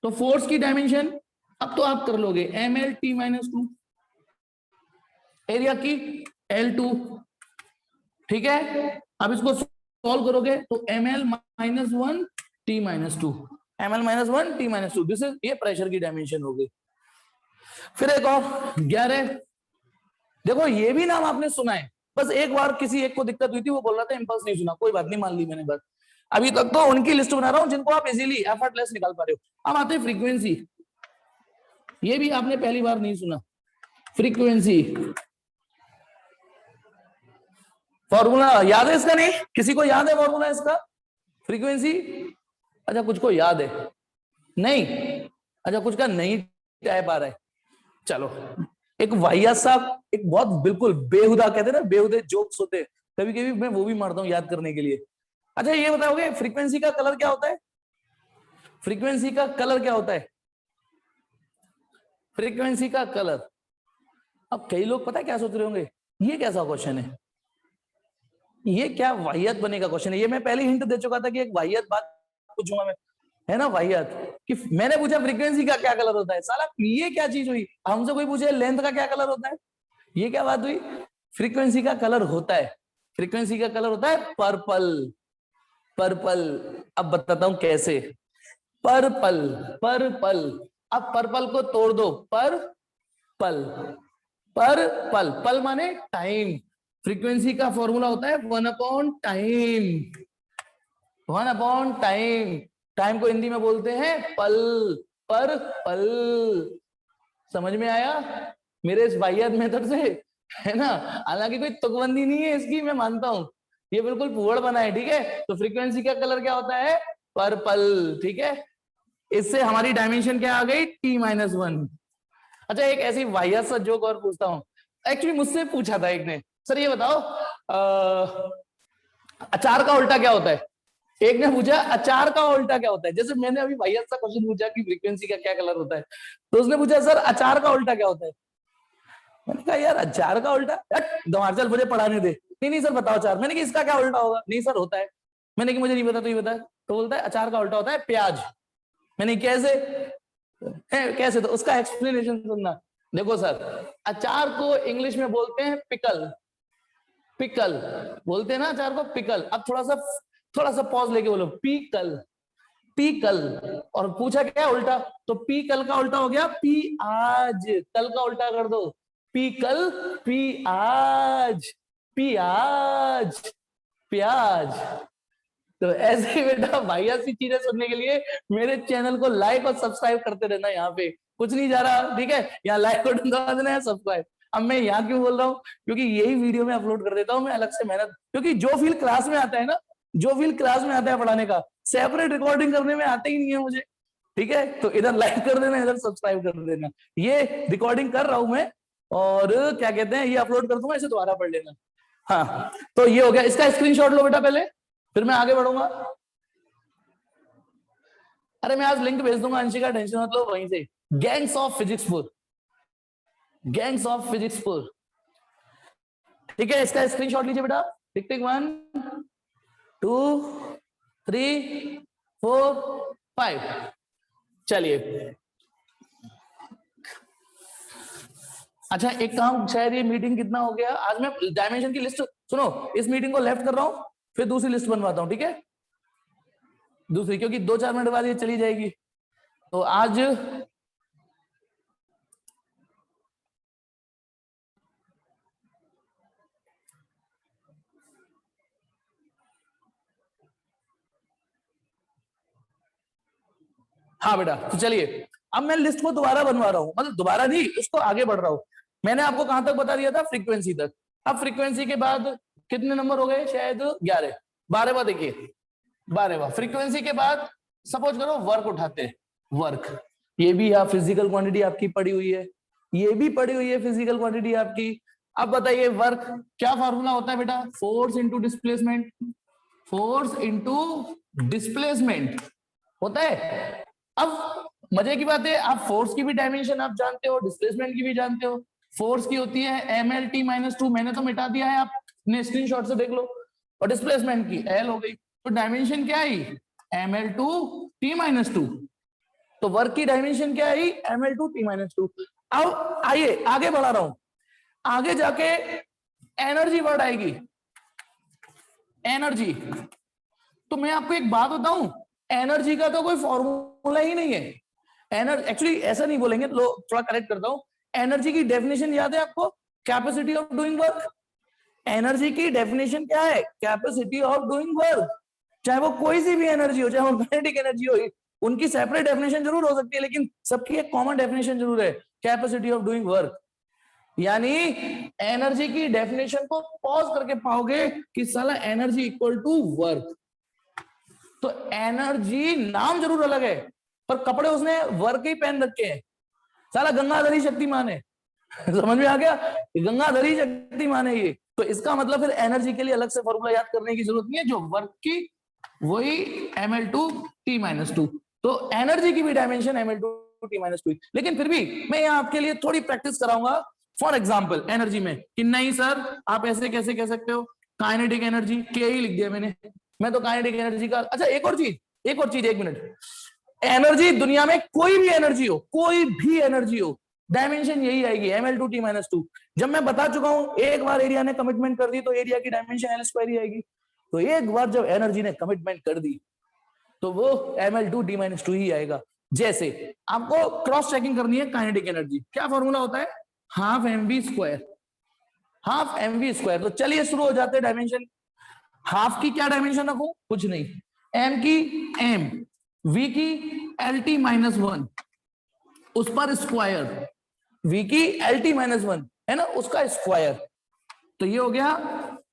तो फोर्स की डायमेंशन अब तो आप कर लोगे ml_t-2, एरिया की L2, ठीक है। अब इसको सॉल्व करोगे तो ml-1 t-2, ml-1 t-2, this is ये प्रेशर की डायमेंशन हो गई। फिर एक और 11, देखो ये भी नाम आपने सुना है, बस एक बार किसी एक को दिक्कत हुई थी, वो बोल रहा था इंपल्स नहीं सुना, कोई बात नहीं, मान ली मैंने बात। अभी तक तो उनकी लिस्ट बना रहा हूं जिनको आप इजीली एफर्टलेस निकाल पा रहे हो। अब आते हैं फ्रीक्वेंसी, ये भी आपने पहली बार नहीं सुना। फ्रीक्वेंसी फॉर्मूला याद है इसका? नहीं, किसी को याद है फॉर्मूला इसका फ्रीक्वेंसी? अच्छा, कुछ को याद है? नहीं, अच्छा कुछ का नहीं टाइप आ रहा है। चलो, एक वाहियात सा, एक बहुत बिल्कुल बेहुदा, कहते हैं ना बेहुदे जोक्स होते हैं, कभी कभी मैं वो भी मारता हूं याद करने के लिए। अच्छा ये बताओगे फ्रीक्वेंसी का कलर क्या होता है? फ्रीक्वेंसी का कलर क्या होता है? फ्रीक्वेंसी का कलर, अब कई लोग पता है क्या सोच रहे होंगे, ये कैसा क्वेश्चन है, ये क्या वाहियत बनेगा क्वेश्चन है। ये मैं पहले हिंट दे चुका था कि एक वाहियत बात पूछूंगा मैं, है ना वाहियत, कि मैंने पूछा फ्रीक्वेंसी का क्या कलर होता है, साला ये क्या चीज हुई। हमसे कोई पूछे लेंथ का क्या कलर होता है, ये क्या बात हुई। फ्रीक्वेंसी का कलर होता है, फ्रीक्वेंसी का कलर होता है पर्पल, पर्पल। अब बताता हूं कैसे। पर्पल, पर्पल, अब पर्पल को तोड़ दो, पर पल, पर पल, पल माने टाइम। फ्रीक्वेंसी का फॉर्मूला होता है 1/टाइम, 1/टाइम। टाइम को हिंदी में बोलते हैं पल, पर पल। समझ में आया मेरे इस वाहियत मेथड से, है ना। हालांकि कोई तुकबंदी नहीं है इसकी, मैं मानता हूं, ये बिल्कुल फूहड़ बना है, ठीक है। तो फ्रीक्वेंसी का कलर क्या होता है? पर्पल, ठीक है। इससे हमारी डायमेंशन क्या आ गई? t-1। अच्छा एक ऐसी वाहियत सा जोक और पूछता हूं, एक्चुअली मुझसे पूछा था एक ने, सर ये बताओ अचार का उल्टा क्या होता है। एक ने पूछा अचार का उल्टा क्या होता है, जैसे मैंने अभी वाहियत सा क्वेश्चन पूछा कि फ्रीक्वेंसी का क्या कलर होता है, तो उसने पूछा सर अचार का उल्टा क्या होता है। मैंने कहा यार अचार का उल्टा, गंवार चल मुझे पढ़ाने दे। नहीं नहीं सर बताओ अचार। मैंने कहा इसका क्या उल्टा होगा। नहीं सर होता है। मैंने कहा मुझे नहीं पता, तो ये बता। तो बोलता है अचार का उल्टा होता है प्याज। मैंने कैसे? कैसे? तो उसका एक्सप्लेनेशन सुनना। देखो सर, अचार को इंग्लिश में बोलते हैं पिकल, पिकल बोलते हैं ना अचार को, पिकल। अब थोड़ा सा पॉज लेके बोलो, पीकल, पीकल। और पूछा क्या उल्टा, तो पी कल का उल्टा हो गया पी आज, कल का उल्टा कर दो, पी कल, पी आज, पी आज, प्याज। तो ऐसे ही बेटा भैया सी चीजें सुनने के लिए मेरे चैनल को लाइक और सब्सक्राइब करते रहना। यहाँ पे कुछ नहीं जा रहा, ठीक है। यहाँ लाइक बटन दबा देना है, सब्सक्राइब। अब मैं यहाँ क्यों बोल रहा हूँ, क्योंकि यही वीडियो में अपलोड कर देता हूँ मैं अलग से मेहनत, क्योंकि जो फील क्लास में आता है ना, जो फील क्लास में आता है पढ़ाने का, सेपरेट रिकॉर्डिंग करने में आता ही नहीं है मुझे, ठीक है। तो इधर लाइक कर देना, इधर सब्सक्राइब कर देना। ये रिकॉर्डिंग कर रहा हूं मैं, और क्या कहते हैं, ये अपलोड कर दूंगा, इसे दोबारा पढ़ लेना। हाँ तो ये हो गया, इसका स्क्रीनशॉट लो बेटा पहले, फिर मैं आगे बढ़ूंगा। अरे मैं आज लिंक भेज दूंगा अंशिका, टेंशन मत लो, वहीं से। गैंग्स ऑफ फिजिक्सपुर, गैंग्स ऑफ फिजिक्सपुर, ठीक है। इसका स्क्रीनशॉट लीजिए बेटा, टिक टिक 1 2 3 4 5। चलिए अच्छा एक काम, शायद ये मीटिंग कितना हो गया आज, मैं डायमेंशन की लिस्ट सुनो, इस मीटिंग को लेफ्ट कर रहा हूं, फिर दूसरी लिस्ट बनवाता हूं, ठीक है। दूसरी, क्योंकि 2-4 मिनट बाद ये चली जाएगी। तो आज हाँ बेटा, तो चलिए अब मैं लिस्ट को दोबारा बनवा रहा हूं, मतलब दोबारा नहीं, उसको आगे बढ़ रहा हूं। मैंने आपको कहां तक बता दिया था? फ्रीक्वेंसी तक। अब फ्रीक्वेंसी के बाद कितने नंबर हो गए? शायद 11, 12वां देखिए, 12वां। फ्रीक्वेंसी के बाद सपोज करो वर्क उठाते हैं, वर्क, ये भी आप फिजिकल क्वांटिटी आपकी पड़ी हुई है, ये भी पड़ी हुई है फिजिकल क्वांटिटी आपकी। अब बताइए वर्क क्या फॉर्मूला होता है बेटा? Force into displacement, force into displacement होता है। अब मजे की बात है, आप फोर्स की भी डायमेंशन आप जानते हो, डिस्प्लेसमेंट की भी जानते हो। फोर्स की होती है mlt-2, मैंने तो मिटा दिया है, आपने स्क्रीनशॉट से देख लो। और डिस्प्लेसमेंट की एल हो गई। तो डायमेंशन क्या आई? Ml2T-2। तो वर्क की डायमेंशन क्या आई? Ml2T-2। अब आइए आगे बढ़ा रहा हूं, आगे जाके एनर्जी वर्ड आएगी, एनर्जी। तो मैं आपको एक बात बताऊं, एनर्जी का तो कोई फॉर्मूला ही नहीं है। एनर्जी एक्चुअली ऐसा नहीं बोलेंगे, तो थोड़ा करेक्ट करता हूं। एनर्जी की डेफिनेशन याद है आपको? Capacity of doing work. Energy की डेफिनेशन क्या है? Capacity of doing work. चाहे वो कोई सी भी एनर्जी हो, चाहे वो काइनेटिक एनर्जी हो, उनकी सेपरेट डेफिनेशन जरूर हो सकती है, लेकिन सबकी एक कॉमन डेफिनेशन जरूर है, कैपेसिटी ऑफ डूइंग वर्क। यानी एनर्जी की डेफिनेशन को पॉज करके पाओगे कि साला एनर्जी इक्वल टू वर्क। तो एनर्जी नाम जरूर अलग है, पर कपड़े उसने वर्क ही पहन रखे हैं। साला गंगाधरी शक्तिमान है। समझ में आ गया? गंगाधरी शक्तिमान है ये। तो इसका मतलब फिर एनर्जी के लिए अलग से फॉर्मूला याद करने की जरूरत नहीं है, जो वर्क की वही Ml2T-2। तो एनर्जी की भी डायमेंशन Ml2T-2। लेकिन फिर भी मैं यहाँ आपके लिए थोड़ी प्रैक्टिस कराऊंगा। फॉर एग्जाम्पल एनर्जी में कि नहीं सर आप ऐसे कैसे कह सकते हो, काइनेटिक एनर्जी के ही लिख दिया मैंने, मैं तो काइनेटिक एनर्जी का। अच्छा एक और चीज, एक मिनट। एनर्जी दुनिया में कोई भी एनर्जी हो, कोई भी एनर्जी हो, डायमेंशन यही आएगी, Ml2T-2। जब मैं बता चुका हूं, एक बार एरिया ने कमिटमेंट कर दी तो एरिया की डायमेंशन L² ही आएगी। तो एक बार जब एनर्जी ने कमिटमेंट कर दी तो वो Ml2T-2 ही आएगा। जैसे आपको क्रॉस चेकिंग करनी है काइनेटिक एनर्जी, क्या फॉर्मूला होता है? Half mv²। Half mv²। तो चलिए शुरू हो जाते हैं डायमेंशन। हाफ की क्या डायमेंशन रखूं? कुछ नहीं, m की m, v की LT-1, उस पर स्क्वायर, v की LT-1 है ना, उसका स्क्वायर। तो ये हो गया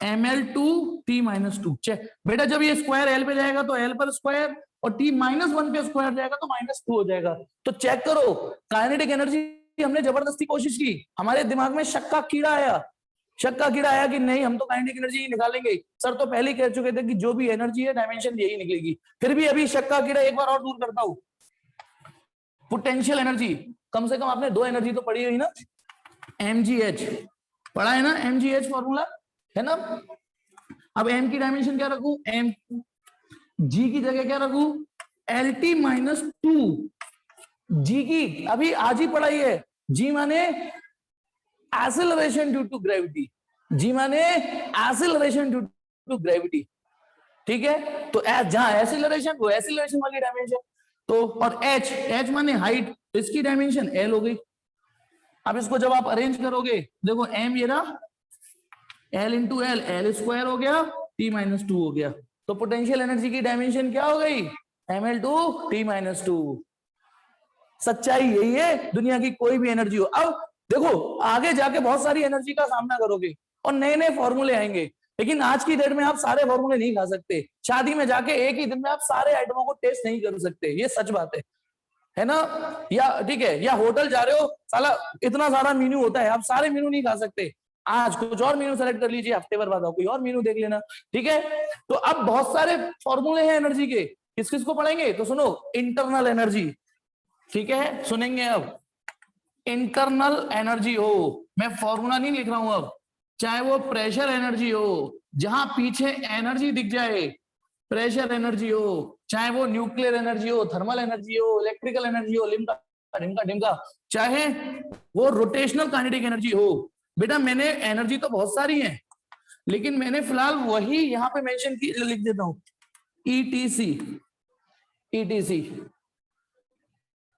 Ml2T-2। चेक बेटा, जब ये स्क्वायर L पे जाएगा तो L पर स्क्वायर, और T-1 पे स्क्वायर जाएगा तो -2 हो जाएगा। तो चेक करो, काइनेटिक एनर्जी हमने जबरदस्ती कोशिश की, हमारे दिमाग में शक का कीड़ा आया कि नहीं हम तो काइनेटिक एनर्जी ही निकालेंगे। सर तो पहले ही कह चुके थे कि जो भी एनर्जी है डायमेंशन यही निकलेगी। फिर भी अभी शक का कीड़ा एक बार और दूर करता हूं। पोटेंशियल एनर्जी, कम से कम आपने 2 एनर्जी तो पढ़ी हुई ना, mgh पढ़ा है ना, mgh फॉर्मूला है ना। अब m की डायमेंशन क्या रखूं? m, g की जगह क्या रखूं? LT-2। g की अभी आज ही पढ़ाई है, g माने acceleration due to gravity, g माने एक्सेलरेशन ड्यू टू ग्रेविटी। ठीक है, तो जहां एक्सेलरेशन वो एक्सेलरेशन वाली डायमेंशन। तो और h माने हाइट, तो इसकी डायमेंशन l हो गई। अब इसको जब आप अरेंज करोगे, देखो m ये रहा, l इंटू एल, L² हो गया, T-2 हो गया। तो पोटेंशियल एनर्जी की डायमेंशन क्या हो गई? Ml2T-2। सच्चाई यही है, दुनिया की कोई भी एनर्जी हो। अब देखो आगे जाके बहुत सारी एनर्जी का सामना करोगे और नए नए फॉर्मूले आएंगे, लेकिन आज की डेट में आप सारे फॉर्मूले नहीं खा सकते। शादी में जाके एक ही दिन में आप सारे आइटमों को टेस्ट नहीं कर सकते, ये सच बात है ना। या ठीक है, या होटल जा रहे हो, साला इतना सारा मेन्यू होता है, आप सारे मेन्यू नहीं खा सकते। आज कुछ और मेन्यू सेलेक्ट कर लीजिए, हफ्ते भर बाद कोई और मेन्यू देख लेना। ठीक है, तो अब बहुत सारे फॉर्मूले हैं एनर्जी के, किस किस को पढ़ेंगे? तो सुनो, इंटरनल एनर्जी, ठीक है सुनेंगे अब। इंटरनल एनर्जी हो, मैं फॉर्मूला नहीं लिख रहा हूं अब, चाहे वो प्रेशर एनर्जी हो, जहां पीछे एनर्जी दिख जाए, प्रेशर एनर्जी हो, चाहे वो न्यूक्लियर एनर्जी हो, थर्मल एनर्जी हो, इलेक्ट्रिकल एनर्जी हो, लिम्का ढिमका ढिमका, चाहे वो रोटेशनल काइनेटिक एनर्जी हो। बेटा मैंने एनर्जी तो बहुत सारी है, लेकिन मैंने फिलहाल वही यहां पे मेंशन की, लिख देता हूं, ईटीसी। ईटीसी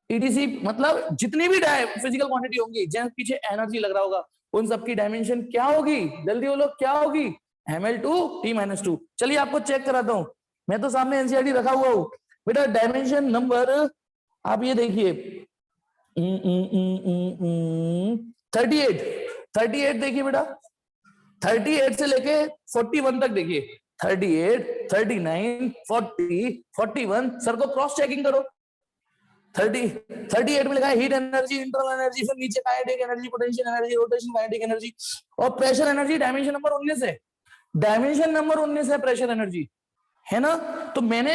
ईटीसी मतलब जितनी भी फिजिकल क्वांटिटी होंगी जहां पीछे एनर्जी लग रहा होगा, उन सबकी डायमेंशन क्या होगी? जल्दी बोलो क्या होगी? Ml2T-2। चलिए आपको चेक कराता हूं, मैं तो सामने एनसीईआरटी रखा हुआ हूं। बेटा डायमेंशन नंबर आप ये देखिए 38 देखिए बेटा, 38 से लेके 41 तक देखिए, 38, 39, 40, 41। सर को क्रॉस चेकिंग करो। 38 में लिखा है हीट एनर्जी, इंटरनल एनर्जी, फिर नीचे kinetic energy, potential energy, rotation kinetic energy, और प्रेशर एनर्जी डायमेंशन नंबर 19 है। डायमेंशन नंबर 19 है प्रेशर एनर्जी, है ना। तो मैंने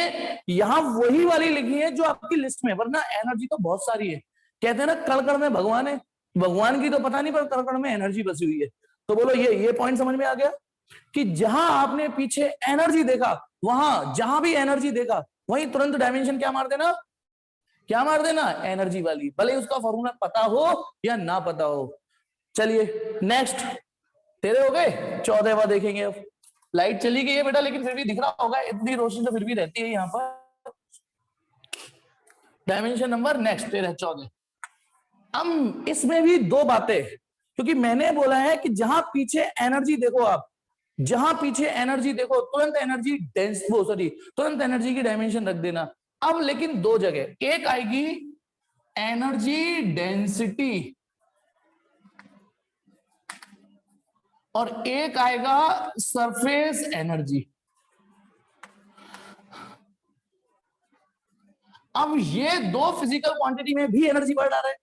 यहां वही वाली लिखी है जो आपकी लिस्ट में, वरना एनर्जी तो बहुत सारी है। कहते हैं ना कण-कण में भगवान है, भगवान की तो पता नहीं पर कण-कण में एनर्जी बसी हुई है। तो बोलो ये पॉइंट समझ में आ गया? कि जहां आपने पीछे एनर्जी देखा, वहां जहां भी एनर्जी देखा वहीं तुरंत डायमेंशन क्या मार देना, क्या मार देना, एनर्जी वाली, भले उसका फॉर्मूला पता हो या ना पता हो। चलिए नेक्स्ट, तेरे हो गए, 14वां देखेंगे। अब लाइट चली गई है बेटा, लेकिन फिर भी दिख रहा होगा, इतनी रोशनी तो फिर भी रहती है यहाँ पर। Dimension number next 13 14। अब इसमें भी दो बातें, क्योंकि मैंने बोला है कि जहां पीछे एनर्जी देखो आप, जहां पीछे एनर्जी देखो तुरंत एनर्जी डेंस, वो सॉरी तुरंत एनर्जी की डायमेंशन रख देना। अब लेकिन दो जगह, एक आएगी एनर्जी डेंसिटी और एक आएगा सरफेस एनर्जी। अब ये दो फिजिकल क्वांटिटी में भी एनर्जी बढ़ रहा है,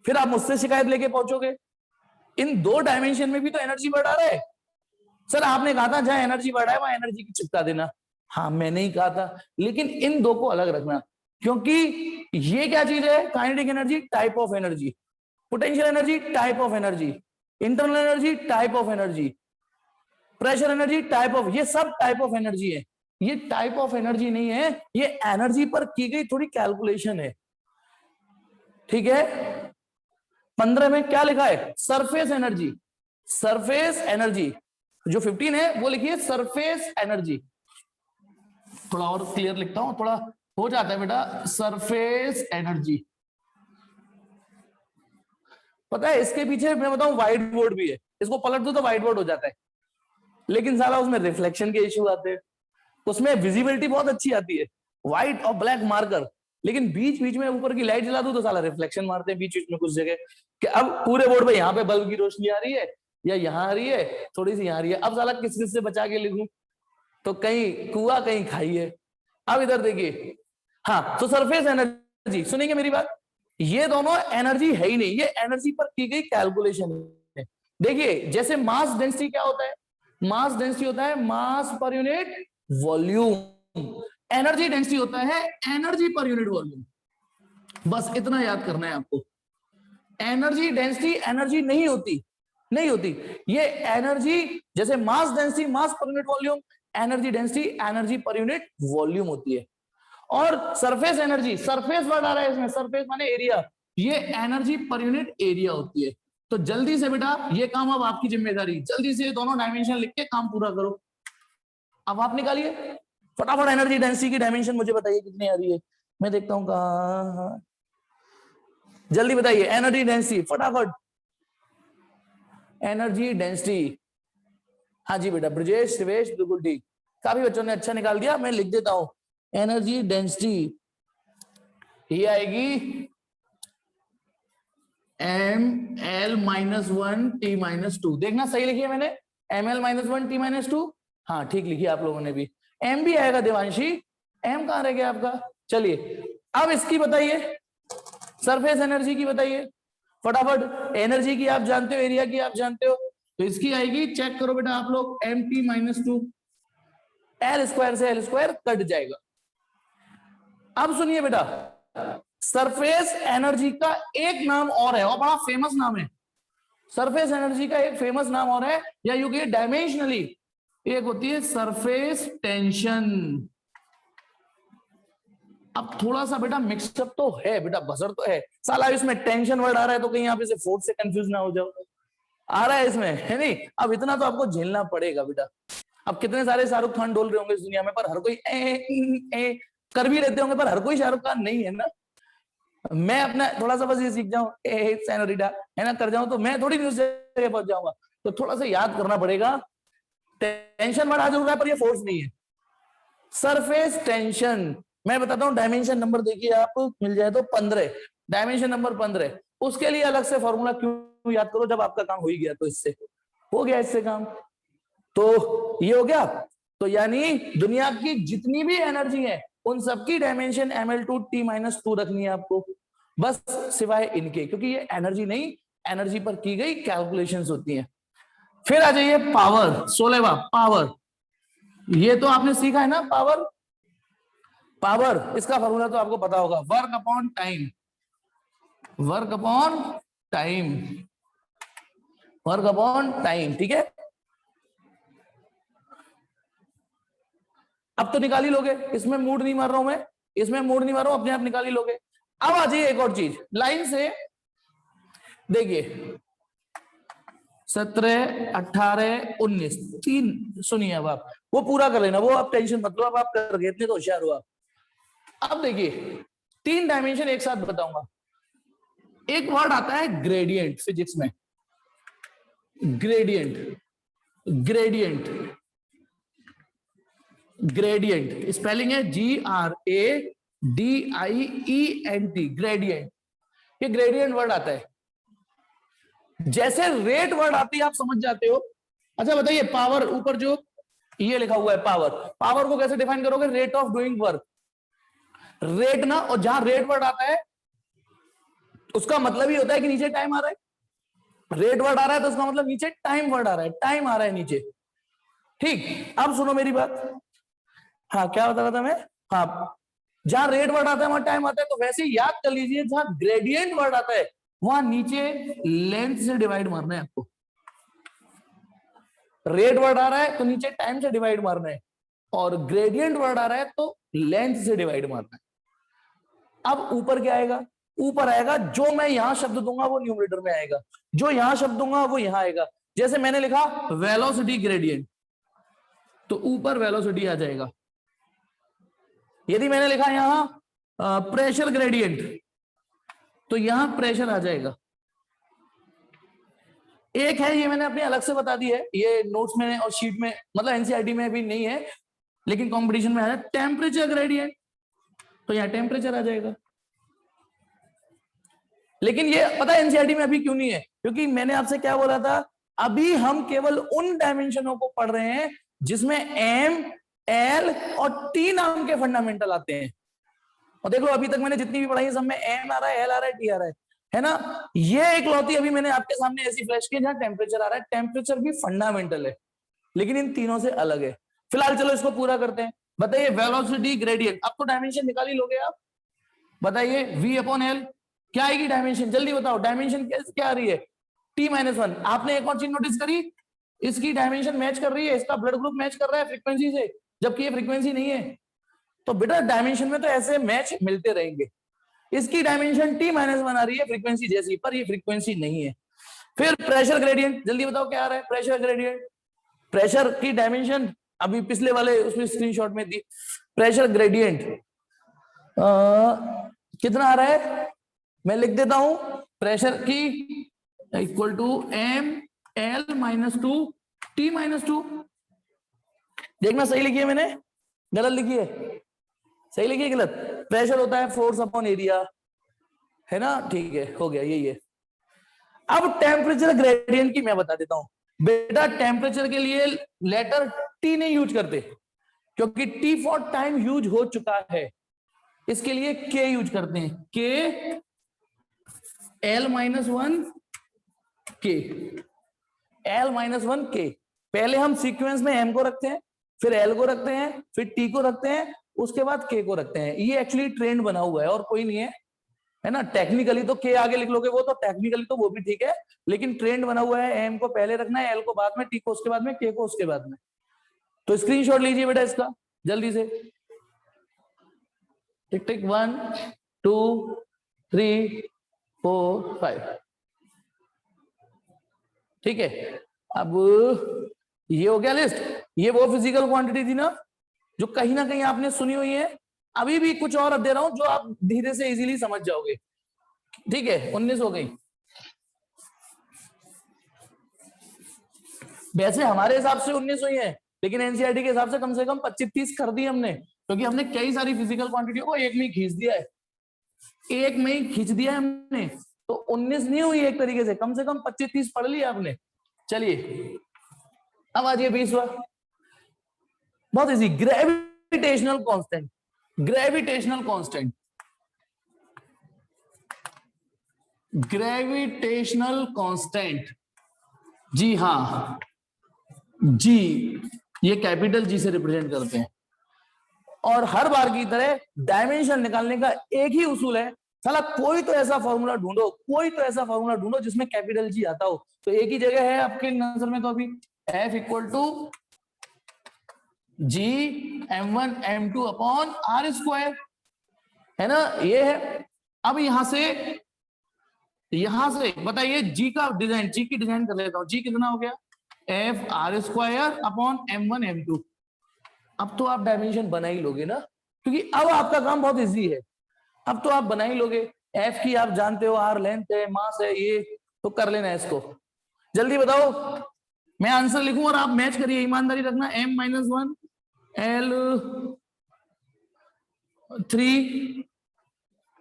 फिर आप मुझसे शिकायत लेके पहुंचोगे इन दो डायमेंशन में भी तो एनर्जी बढ़ रहा है। सर आपने कहा था जहां एनर्जी बढ़ रहा है वहां एनर्जी की चिपका देना। हाँ मैंने ही कहा था, लेकिन इन दो को अलग रखना, क्योंकि ये क्या चीज है, kinetic energy type of energy, potential energy type of energy, internal energy type of energy, pressure energy type of, ये सब टाइप ऑफ एनर्जी है। ये टाइप ऑफ एनर्जी नहीं है, ये एनर्जी पर की गई थोड़ी कैलकुलेशन है, ठीक है। 15 में क्या लिखा है, सरफेस एनर्जी, सरफेस एनर्जी, जो 15 है वो लिखिए सरफेस एनर्जी। थोड़ा और क्लियर लिखता हूं, थोड़ा हो जाता है बेटा, सरफेस एनर्जी। पता है इसके पीछे मैं बताऊं व्हाइट बोर्ड भी है, इसको पलट दो तो व्हाइट बोर्ड हो जाता है, लेकिन साला उसमें रिफ्लेक्शन के इश्यू आते हैं, उसमें विजिबिलिटी बहुत अच्छी आती है, व्हाइट और ब्लैक मार्कर, लेकिन बीच बीच में ऊपर की लाइट जला दो तो साला रिफ्लेक्शन मारते हैं बीच बीच में कुछ जगह, कि अब पूरे बोर्ड पे यहाँ पे बल्ब की रोशनी आ रही है या यहाँ आ रही है, थोड़ी सी यहाँ आ रही है, अब साला किस किस से बचा के लिखूं, तो कहीं कुआ कहीं खाई है। अब इधर देखिए, हाँ तो सरफेस एनर्जी, सुनेंगे मेरी बात, ये दोनों एनर्जी है ही नहीं, ये एनर्जी पर की गई कैलकुलेशन है। देखिए जैसे मास डेंसिटी क्या होता है, मास डेंसिटी होता है मास per unit volume, energy density होता है एनर्जी पर यूनिट वॉल्यूम, बस इतना याद करना है आपको। एनर्जी डेंसिटी एनर्जी नहीं होती, नहीं होती, ये एनर्जी जैसे mass density mass per unit volume, energy density energy per unit volume होती है। और सरफेस एनर्जी, सरफेस वर्ड आ रहा है इसमें, सरफेस माने एरिया, ये एनर्जी पर यूनिट एरिया होती है। तो जल्दी से बेटा ये काम अब आपकी जिम्मेदारी, जल्दी से दोनों डायमेंशन लिख के काम पूरा करो। अब आप निकालिए फटाफट एनर्जी डेंसिटी की डायमेंशन, मुझे बताइए कितनी आ रही है, मैं देखता हूँ कहाँ, जल्दी बताइए एनर्जी डेंसिटी फटाफट, एनर्जी डेंसिटी। हाँ जी बेटा ब्रजेश शिवेश बिल्कुल ठीक, काफी बच्चों ने अच्छा निकाल दिया, मैं लिख देता हूं एनर्जी डेंसिटी ये आएगी ml-1 T-2, देखना सही लिखी है मैंने, ml-1 T-2, हाँ ठीक लिखी आप लोगों ने भी, m भी आएगा देवांशी, m कहां रह गया आपका। चलिए अब इसकी बताइए, सरफेस एनर्जी की बताइए फटाफट, एनर्जी की आप जानते हो, एरिया की आप जानते हो, तो इसकी आएगी, चेक करो बेटा आप लोग, mt-2, एल स्क्वायर से एल स्क्वायर कट जाएगा। अब सुनिए बेटा, सरफेस एनर्जी का एक नाम और है और बड़ा फेमस नाम है, सरफेस एनर्जी का एक फेमस नाम और है, या यू के डायमेंशनली एक होती है सरफेस टेंशन। अब थोड़ा सा बेटा मिक्सअप तो है बेटा, बजर तो है साला, इसमें टेंशन वर्ड आ रहा है तो कहीं आप इसे फोर्स से कंफ्यूज ना हो जाओ, आ रहा है इसमें है नहीं, अब इतना तो आपको झेलना पड़ेगा बेटा। अब कितने सारे शाहरुख खान डोल रहे होंगे इस दुनिया में, पर हर कोई ए कर भी रहते होंगे, पर हर कोई शाहरुख खान नहीं है ना। मैं अपना थोड़ा सा बस ये सीख जाऊं सेनोरिटा है ना, कर जाऊं तो मैं थोड़ी न्यूज जगह पहुंच जाऊंगा, तो थोड़ा सा याद करना पड़ेगा। टेंशन बढ़ा जरूर है पर ये फोर्स नहीं है, सरफेस टेंशन। मैं बताता हूं डायमेंशन नंबर देखिए आप, मिल जाए तो 15, डायमेंशन नंबर 15, उसके लिए अलग से फॉर्मूला क्यों याद करो जब आपका काम हो ही गया, तो इससे हो गया, इससे काम तो ये हो गया। तो यानी दुनिया की जितनी भी एनर्जी है उन सबकी डायमेंशन ml-2 रखनी है आपको, बस सिवाय इनके, क्योंकि ये एनर्जी नहीं, एनर्जी पर की गई कैलकुलेशंस होती हैं। फिर आ जाइए पावर, 16वां पावर, ये तो आपने सीखा है ना पावर, पावर इसका फॉर्मूला तो आपको पता होगा, work upon time, work upon time, work upon time, ठीक है। अब तो निकाल ही लोगे, इसमें मूड नहीं मार रहा हूं मैं, इसमें मूड नहीं मार रहा हूं, अपने आप निकाल ही लोगे। अब आ जाइए एक और चीज, लाइन से देखिए 17, 18, 19, 3 सुनिए। अब आप वो पूरा कर लेना, वो आप टेंशन मत लो, अब आप कर गए, इतने तो होशियार हो आप। अब देखिए 3 डायमेंशन एक साथ बताऊंगा। एक वर्ड आता है ग्रेडियंट फिजिक्स में, ग्रेडियंट, ग्रेडियंट, ग्रेडियंट स्पेलिंग है GRADIENT, ग्रेडियंट। ये ग्रेडियंट वर्ड आता है। जैसे रेट वर्ड आती है आप समझ जाते हो। अच्छा बताइए, पावर ऊपर जो ये लिखा हुआ है पावर, पावर को कैसे डिफाइन करोगे? Rate of doing work, rate ना, और जहां रेट वर्ड आता है उसका मतलब ही होता है कि नीचे टाइम आ रहा है। रेट वर्ड आ रहा है तो उसका मतलब नीचे टाइम वर्ड आ रहा है, टाइम आ रहा है नीचे। ठीक, अब सुनो मेरी बात। हाँ क्या बता रहा था मैं? हाँ, जहां रेट वर्ड आता है वहां टाइम आता है, तो वैसे ही याद कर लीजिए जहां ग्रेडियंट वर्ड आता है वहां नीचे लेंथ से डिवाइड मारना है आपको। रेट वर्ड आ रहा है तो नीचे टाइम से डिवाइड मारना है, और ग्रेडियंट वर्ड आ रहा है तो लेंथ से डिवाइड मारना है। अब ऊपर क्या आएगा? ऊपर आएगा जो मैं यहां शब्द दूंगा वो न्यूमरेटर में आएगा, जो यहां शब्द दूंगा वो यहां आएगा। जैसे मैंने लिखा वेलोसिटी ग्रेडियंट, तो ऊपर वेलोसिटी आ जाएगा। यदि मैंने लिखा यहां प्रेशर ग्रेडियंट, तो यहां प्रेशर आ जाएगा। एक है, ये मैंने अपने अलग से बता दी है, ये नोट्स में और शीट में, मतलब एनसीईआरटी में भी नहीं है, लेकिन कंपटीशन में आया टेम्परेचर ग्रेडियंट, तो यहां टेम्परेचर आ जाएगा। लेकिन ये पता है एनसीईआरटी में अभी क्यों नहीं है? क्योंकि मैंने आपसे क्या बोला था, अभी हम केवल उन डायमेंशनों को पढ़ रहे हैं जिसमें एम, एल और टी नाम के फंडामेंटल आते हैं। और देख लो अभी तक मैंने जितनी भी पढ़ाई है सब में एम आ रहा है, एल आ रहा है, टी आ रहा है ना? ये एक लौती अभी मैंने आपके सामने ऐसी फ्लैश की जहां टेम्परेचर आ रहा है। टेम्परेचर भी फंडामेंटल है, लेकिन इन तीनों से अलग है। फिलहाल चलो इसको पूरा करते हैं। बताइए वेलोसिटी ग्रेडियंट, अब तो डायमेंशन निकाल ही लोगे आप। बताइए V अपॉन एल क्या आएगी डायमेंशन? जल्दी बताओ डायमेंशन क्या आ रही है? T-1। आपने एक और चीज नोटिस करी, इसकी डायमेंशन मैच कर रही है, इसका ब्लड ग्रुप मैच कर रहा है फ्रीक्वेंसी से, जबकि ये फ्रीक्वेंसी नहीं है। तो बेटा डायमेंशन में तो ऐसे मैच मिलते रहेंगे। इसकी डायमेंशन T-1 आ रही है फ्रीक्वेंसी जैसी, पर ये फ्रीक्वेंसी नहीं है। फिर प्रेशर ग्रेडियंट, जल्दी बताओ क्या आ रहा है? प्रेशर ग्रेडियंट, प्रेशर की डायमेंशन अभी पिछले वाले उसमें स्क्रीनशॉट में दी। प्रेशर ग्रेडियंट कितना आ रहा है? मैं लिख देता हूं, प्रेशर की equal to M L -2 T-2। देखना सही लिखी है मैंने, गलत लिखी है? सही लिखी है गलत? प्रेशर होता है फोर्स अपॉन एरिया, है ना? ठीक है, हो गया, यही है। अब टेम्परेचर ग्रेडियंट की मैं बता देता हूं। बेटा टेम्परेचर के लिए लेटर टी नहीं यूज करते, क्योंकि टी फॉर टाइम यूज हो चुका है। इसके लिए के यूज करते हैं, के L-1 के, L-1 के। पहले हम सीक्वेंस में m को रखते हैं, फिर L को रखते हैं, फिर T को रखते हैं, उसके बाद K को रखते हैं। ये एक्चुअली ट्रेंड बना हुआ है और कोई नहीं है ना? टेक्निकली तो K आगे लिख लोगे, वो तो टेक्निकली तो वो भी ठीक है, लेकिन ट्रेंड बना हुआ है m को पहले रखना है, L को बाद में, T को उसके बाद में, K को उसके बाद में। तो स्क्रीनशॉट लीजिए बेटा इसका जल्दी से। टिक टिक 1 2 3 4 5। ठीक है, अब ये हो गया लिस्ट। ये वो फिजिकल क्वांटिटी थी ना जो कहीं ना कहीं आपने सुनी हुई है। अभी भी कुछ और दे रहा हूं जो आप धीरे से इजीली समझ जाओगे। ठीक है, 19 हो गई। वैसे हमारे हिसाब से 19 हुई है, लेकिन एनसीईआरटी के हिसाब से कम 25-30 कर दी हमने, क्योंकि हमने कई सारी फिजिकल क्वांटिटियों को एक में ही खींच दिया है, एक में ही खींच दिया है हमने। तो 19 नहीं हुई एक तरीके से कम 25-30 पढ़ लिया आपने। चलिए अब आ जाइए 20वां, बहुत easy, gravitational constant. Gravitational constant, gravitational constant, जी हाँ जी, ये कैपिटल जी से रिप्रेजेंट करते हैं। और हर बार की तरह डायमेंशन निकालने का एक ही उसूल है, साला कोई तो ऐसा फॉर्मूला ढूंढो, कोई तो ऐसा फॉर्मूला ढूंढो जिसमें कैपिटल जी आता हो। तो एक ही जगह है आपके नजर में, तो अभी F equal to G m1 m2 upon r square, है ना, ये है। अब यहां से बताइए जी का डिजाइन, जी की डिजाइन कर लेता हूं। जी कितना हो गया, F R square upon m1 m2। अब तो आप डायमेंशन बना ही लोगे ना, क्योंकि अब आपका काम बहुत इजी है। अब तो आप बना ही लोगे। एफ की आप जानते हो, आर लेंथ है, मास है, ये तो कर लेना है इसको। जल्दी बताओ, मैं आंसर लिखूं और आप मैच करिए, ईमानदारी रखना। m-1 L3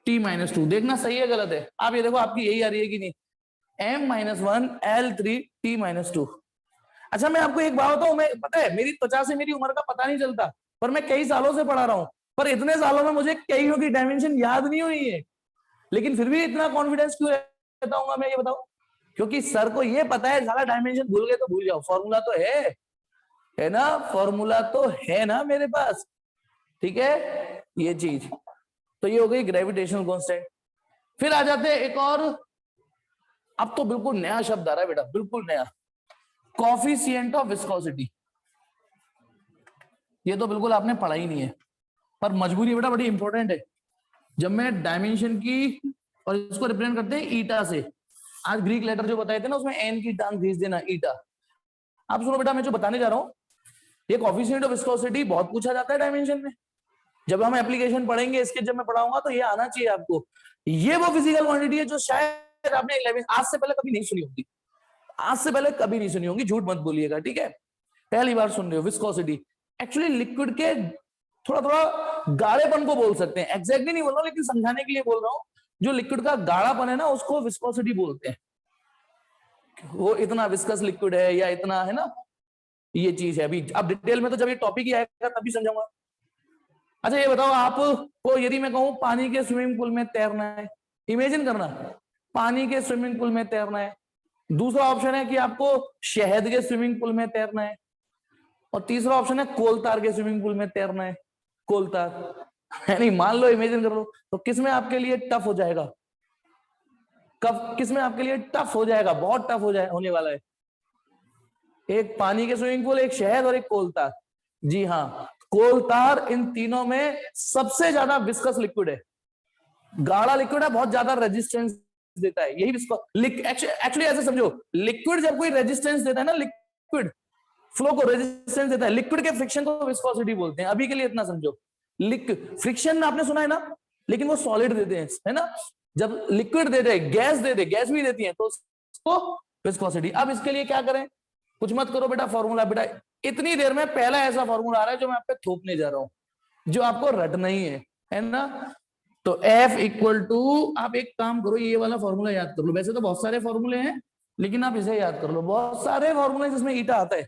T-2, देखना सही है गलत है। आप ये देखो आपकी यही आ रही है कि नहीं, m-1 L3 T-2। अच्छा मैं आपको एक बात बताऊं, मैं पता है मेरी त्वचा से मेरी उम्र का पता नहीं चलता, पर मैं कई सालों से पढ़ा रहा हूं, पर इतने सालों में मुझे कईयों की डायमेंशन याद नहीं हुई है। लेकिन फिर भी इतना कॉन्फिडेंस क्यों रहता हूँ मैं, ये बताओ। क्योंकि सर को ये पता है, सारा डायमेंशन भूल गए तो भूल जाओ, फॉर्मूला तो है ना, फॉर्मूला तो है ना मेरे पास। ठीक है, ये चीज तो ये हो गई ग्रेविटेशनल कांस्टेंट। फिर आ जाते हैं एक और, अब तो बिल्कुल नया शब्द आ रहा है बेटा, बिल्कुल नया, कॉफिशिएंट ऑफ विस्कोसिटी। ये तो बिल्कुल आपने पढ़ा ही नहीं है, पर मजबूरी बेटा बड़ी इंपॉर्टेंट है। जब मैं डायमेंशन की, और इसको रिप्रेजेंट करते हैं ईटा से, आज ग्रीक लेटर जो बताए थे ना उसमें एन की टांग खींच देना, ईटा। आप सुनो बेटा, मैं जो बताने जा रहा हूँ, ये कॉफिशिएंट ऑफ विस्कोसिटी बहुत पूछा जाता है डायमेंशन में। जब हम एप्लीकेशन पढ़ेंगे इसके, जब मैं पढ़ाऊंगा तो ये आना चाहिए आपको। ये वो फिजिकल क्वांटिटी है जो शायद आपने 11 आज से पहले कभी नहीं सुनी होगी, आज से पहले कभी नहीं सुनी होगी, झूठ मत बोलिएगा, ठीक है, पहली बार सुन रहे हो। विस्कोसिटी एक्चुअली लिक्विड के थोड़ा थोड़ा गाढ़ेपन को बोल सकते हैं, एग्जैक्टली नहीं बोल रहा हूं लेकिन समझाने के लिए बोल रहा हूं। जो लिक्विड का गाढ़ापन है ना उसको विस्कोसिटी बोलते हैं। वो इतना विस्कस लिक्विड है या इतना, है ना, ये चीज है। अभी अब डिटेल में तो जब ये टॉपिक ही आएगा तभी समझाऊंगा। अच्छा ये बताओ, आपको यदि मैं कहूं पानी के स्विमिंग पूल में तैरना है, इमेजिन करना, पानी के स्विमिंग पूल में तैरना है। दूसरा ऑप्शन है कि आपको शहद के स्विमिंग पूल में तैरना है, और तीसरा ऑप्शन है कोलतार के स्विमिंग पूल में तैरना है। कोलतार यानी मान लो, इमेजिन कर लो, तो किसमें आपके लिए टफ हो जाएगा, कब किसमें आपके लिए टफ हो जाएगा, बहुत टफ हो जाए होने वाला है। एक पानी के स्विमिंग पूल, एक शहद और एक कोलतार। जी हाँ, कोलतार इन तीनों में सबसे ज्यादा विस्कस लिक्विड है, गाढ़ा लिक्विड है, बहुत ज्यादा रेजिस्टेंस देता है। यही एक्चुअली ऐसे समझो, लिक्विड जब कोई रेजिस्टेंस देता है ना, लिक्विड फ्लो को रेजिस्टेंस देता है, लिक्विड के फ्रिक्शन को विस्कोसिटी बोलते हैं। अभी के लिए इतना समझो, फ्रिक्शन आपने सुना है ना, लेकिन वो सॉलिड देते हैं, है ना। जब लिक्विड दे दे, गैस दे दे, गैस भी देती है, तो उसको विस्कोसिटी। अब इसके लिए क्या करें, कुछ मत करो बेटा, फॉर्मूला बेटा इतनी देर में पहला ऐसा फॉर्मूला आ रहा है जो मैं आप पे थोपने जा रहा हूं, जो आपको रटना ही है ना। तो F इक्वल टू, आप एक काम करो, ये वाला फॉर्मूला याद कर लो। वैसे तो बहुत सारे फॉर्मूले हैं, लेकिन आप इसे याद कर लो, बहुत सारे फॉर्मूले जिसमें ईटा आता है,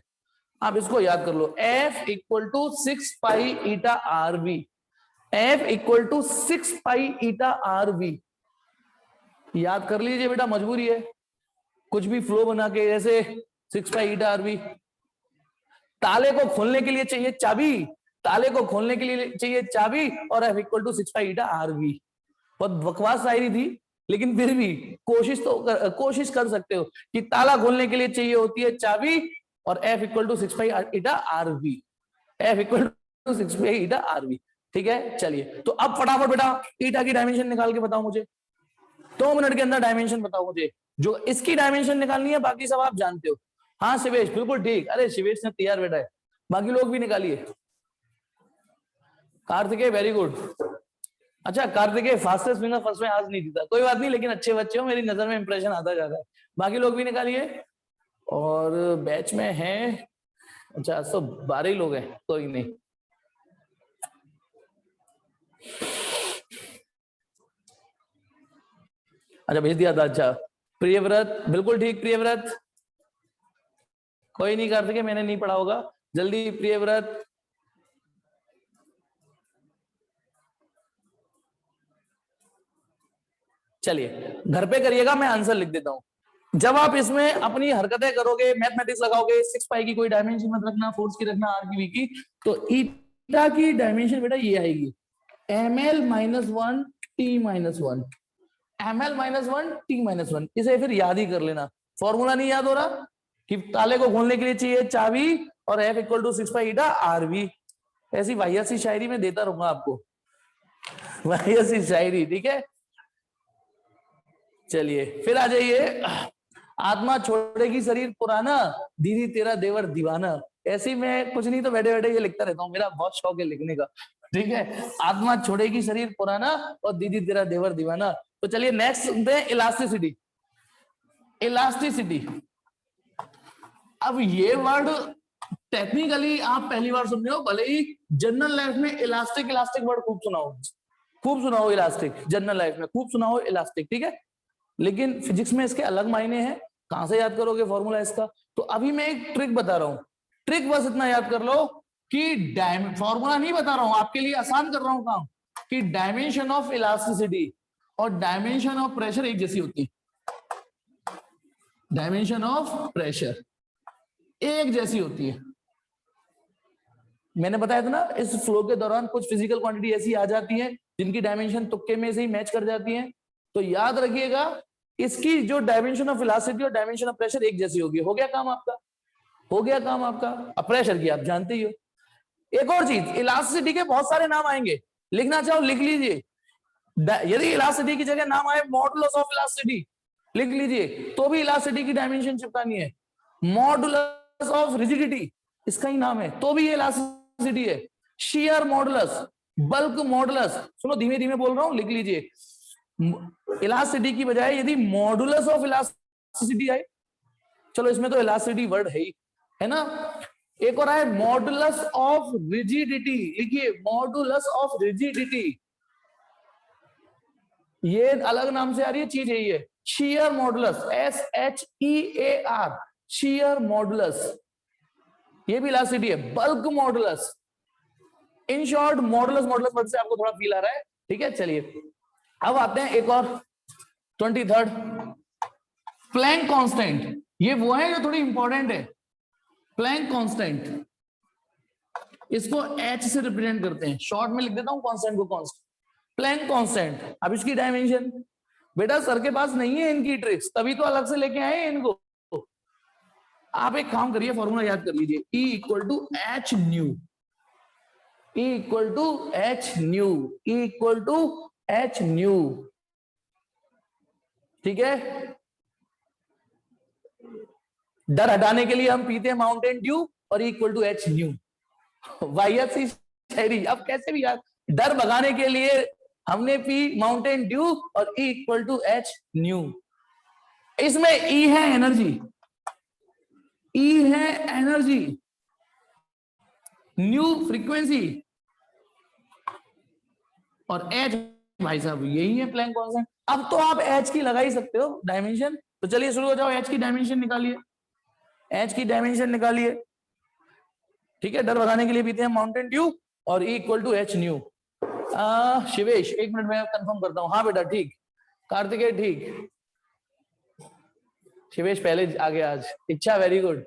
आप इसको याद कर लो। F equal to 6 pi eta r v, F equal to 6 pi eta r v, याद कर लीजिए बेटा, मजबूरी है। कुछ भी फ्लो बना के, जैसे 6 पाई ईटा आर वी, ताले को खोलने के लिए चाहिए चाबी, ताले को खोलने के लिए चाहिए चाबी, और F equal to 6 pi eta r v. बहुत बकवास शायरी थी, लेकिन फिर भी कोशिश कर सकते हो कि ताला खोलने के लिए चाहिए होती है चाबी, और F equal to 6 pi eta r v, F equal to 6 pi eta r v. ठीक है, चलिए तो अब फटाफट बेटा ईटा की डायमेंशन निकाल के बताओ मुझे, 2 मिनट के अंदर डायमेंशन बताओ मुझे, जो इसकी डायमेंशन निकालनी है, बाकी सब आप जानते हो। हाँ शिवेश, बिल्कुल ठीक, अरे शिवेश ने तैयार बैठा है, बाकी लोग भी निकालिए। Kartikeya very good. अच्छा कार्तिकेय फास्टेस्ट फिंगर फर्स्ट में आज नहीं जीता, कोई बात नहीं, लेकिन अच्छे बच्चे हो, मेरी नजर में इंप्रेशन आता जा रहा है। बाकी लोग भी निकालिए, और बैच में हैं, अच्छा 112 ही लोग हैं, कोई नहीं। अच्छा भेज दिया था, अच्छा प्रियव्रत बिल्कुल ठीक, प्रियव्रत कोई नहीं, कार्तिकेय मैंने नहीं पढ़ा होगा, जल्दी प्रियव्रत। चलिए घर पे करिएगा, मैं आंसर लिख देता हूं। जब आप इसमें अपनी हरकतें करोगे, मैथमेटिक्स लगाओगे, 6 पाई की कोई डायमेंशन मत रखना, फोर्स की रखना, आर की वी की, तो ईटा की डायमेंशन बेटा ये आएगी, ml-1 t-1, ml-1 t-1। इसे फिर याद ही कर लेना, फॉर्मूला नहीं याद हो रहा कि ताले को खोलने के लिए चाहिए चाबी, और F equal to 6 pi eta RV। ऐसी वाहियात शायरी में देता रहूंगा आपको, वाहियात शायरी, ठीक है। चलिए फिर आ जाइए, आत्मा छोड़ेगी शरीर पुराना, दीदी तेरा देवर दीवाना। ऐसी मैं कुछ नहीं तो बैठे बैठे ये लिखता रहता हूँ, मेरा बहुत शौक है लिखने का, ठीक है। आत्मा छोड़ेगी शरीर पुराना और दीदी तेरा देवर दीवाना। तो चलिए नेक्स्ट सुनते हैं, इलास्टिसिटी। इलास्टिसिटी, अब ये वर्ड टेक्निकली आप पहली बार सुन रहे हो, भले ही जनरल लाइफ में इलास्टिक इलास्टिक वर्ड खूब सुना हो, खूब सुना हो इलास्टिक, जनरल लाइफ में खूब सुना हो इलास्टिक, ठीक है। लेकिन फिजिक्स में इसके अलग मायने हैं, कहां से याद करोगे फॉर्मूला इसका। तो अभी मैं एक ट्रिक बता रहा हूं, ट्रिक बस इतना याद कर लो कि फॉर्मूला नहीं बता रहा हूं, आपके लिए आसान कर रहा हूं काम, कि डायमेंशन ऑफ इलास्टिसिटी और डायमेंशन ऑफ प्रेशर एक जैसी होती है। डायमेंशन ऑफ प्रेशर एक जैसी होती है। मैंने बताया था ना, इस फ्लो के दौरान कुछ फिजिकल क्वांटिटी ऐसी आ जाती है जिनकी डायमेंशन तुक्के में से ही मैच कर जाती है। तो याद रखिएगा, इसकी जो डायमेंशन ऑफ वेलोसिटी और डायमेंशन ऑफ प्रेशर एक जैसी होगी। हो गया काम आपका, हो गया काम आपका। अब प्रेशर की आप जानते ही हो। एक और चीज, इलास्टिसिटी के बहुत सारे नाम आएंगे, लिखना चाहो लिख लीजिए। यदि इलास्टिसिटी की जगह नाम आए मॉडुलस ऑफ इलास्टिसिटी, लिख लीजिए, तो भी इलास्टिसिटी की डायमेंशन चिपकानी है। मॉडुलस ऑफ रिजिडिटी इसका ही नाम है, तो भी ये इलास्टिसिटी है। शियर मॉडुलस, बल्क मॉडुलस, सुनो धीमे धीमे बोल रहा हूं, लिख लीजिए। इलास्टिसिटी की बजाय यदि मॉडुलस ऑफ इलास्टिसिटी आए, चलो इसमें तो इलास्टिसिटी वर्ड है ही, है ना। एक और आए मॉडुलस ऑफ रिजिडिटी, लिखिए मॉडुलस ऑफ रिजिडिटी, ये अलग नाम से आ रही है, चीज यही है। Shear modulus, SHEAR, shear modulus, ये भी इलास्टिसिटी है। Bulk modulus, in short modulus, modulus word से आपको थोड़ा फील आ रहा है, ठीक है। चलिए अब आते हैं एक और 23rd, प्लैंक कांस्टेंट। ये वो है जो थोड़ी इंपॉर्टेंट है। प्लैंक कांस्टेंट, इसको H से रिप्रेजेंट करते हैं, शॉर्ट में लिख देता हूं कांस्टेंट को, कांस्टेंट प्लैंक कांस्टेंट। अब इसकी डायमेंशन बेटा सर के पास नहीं है इनकी ट्रिक्स, तभी तो अलग से लेके आए इनको। आप एक काम करिए, फॉर्मूला याद कर लीजिए, E equal to H nu, E equal to H nu, E equal to H nu, ठीक है। डर हटाने के लिए हम पीते हैं माउंटेन ड्यू और E equal to H nu, वाहियात सी शायरी। अब कैसे भी याद, डर भगाने के लिए हमने पी माउंटेन ड्यू और E equal to H nu. इसमें E है एनर्जी, E है एनर्जी, न्यू फ्रीक्वेंसी, और H भाई साहब यही है प्लैंक कांस्टेंट। अब तो आप H की लगा ही सकते हो डायमेंशन। तो चलिए शुरू हो जाओ, H की डायमेंशन निकालिए, H की डायमेंशन निकालिए, ठीक है। डर भगाने के लिए पीते हैं माउंटेन ड्यू और E equal to H nu. Shivesh एक मिनट में कंफर्म करता हूं, हाँ बेटा ठीक, कार्तिकेय ठीक, शिवेश पहले आ गया आज, इच्छा वेरी गुड।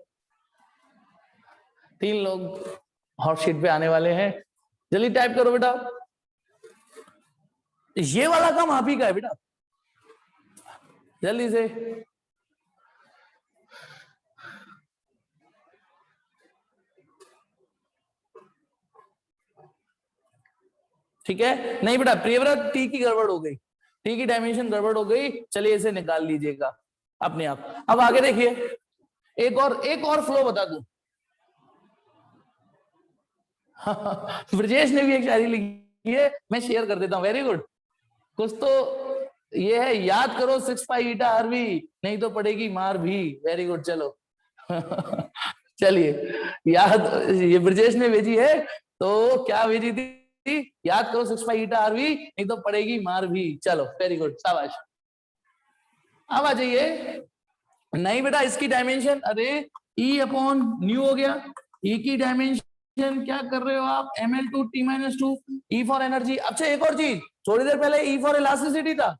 3 लोग हॉट शीट पे आने वाले हैं, जल्दी टाइप करो बेटा। ये वाला काम आप ही का है बेटा, जल्दी से। ठीक है, नहीं बेटा प्रियव्रत टी की गड़बड़ हो गई, टी की डायमेंशन गड़बड़ हो गई, चलिए इसे निकाल लीजिएगा अपने आप। अब आगे देखिए, एक और फ्लो बता दूं। ब्रजेश ने भी एक शायरी लिखी है, मैं शेयर कर देता हूं, वेरी गुड। कुछ तो ये है, याद करो 6 पाई ईटा RV, नहीं तो पड़ेगी मार भी, वेरी गुड। चलो चलिए, याद ये ब्रजेश ने भेजी है, तो क्या भेजी थी, याद करो 6 पाई ईटा RV, नहीं तो पड़ेगी मार भी। चलो वेरी गुड, शाबाश। अब आ जाइए, नहीं बेटा इसकी डायमेंशन, अरे E अपॉन न्यू हो गया, E की डायमेंशन क्या कर रहे हो आप, ml2t-2, E फॉर एनर्जी। अच्छा एक और चीज, थोड़ी देर पहले E फॉर इलास्टिसिटी था,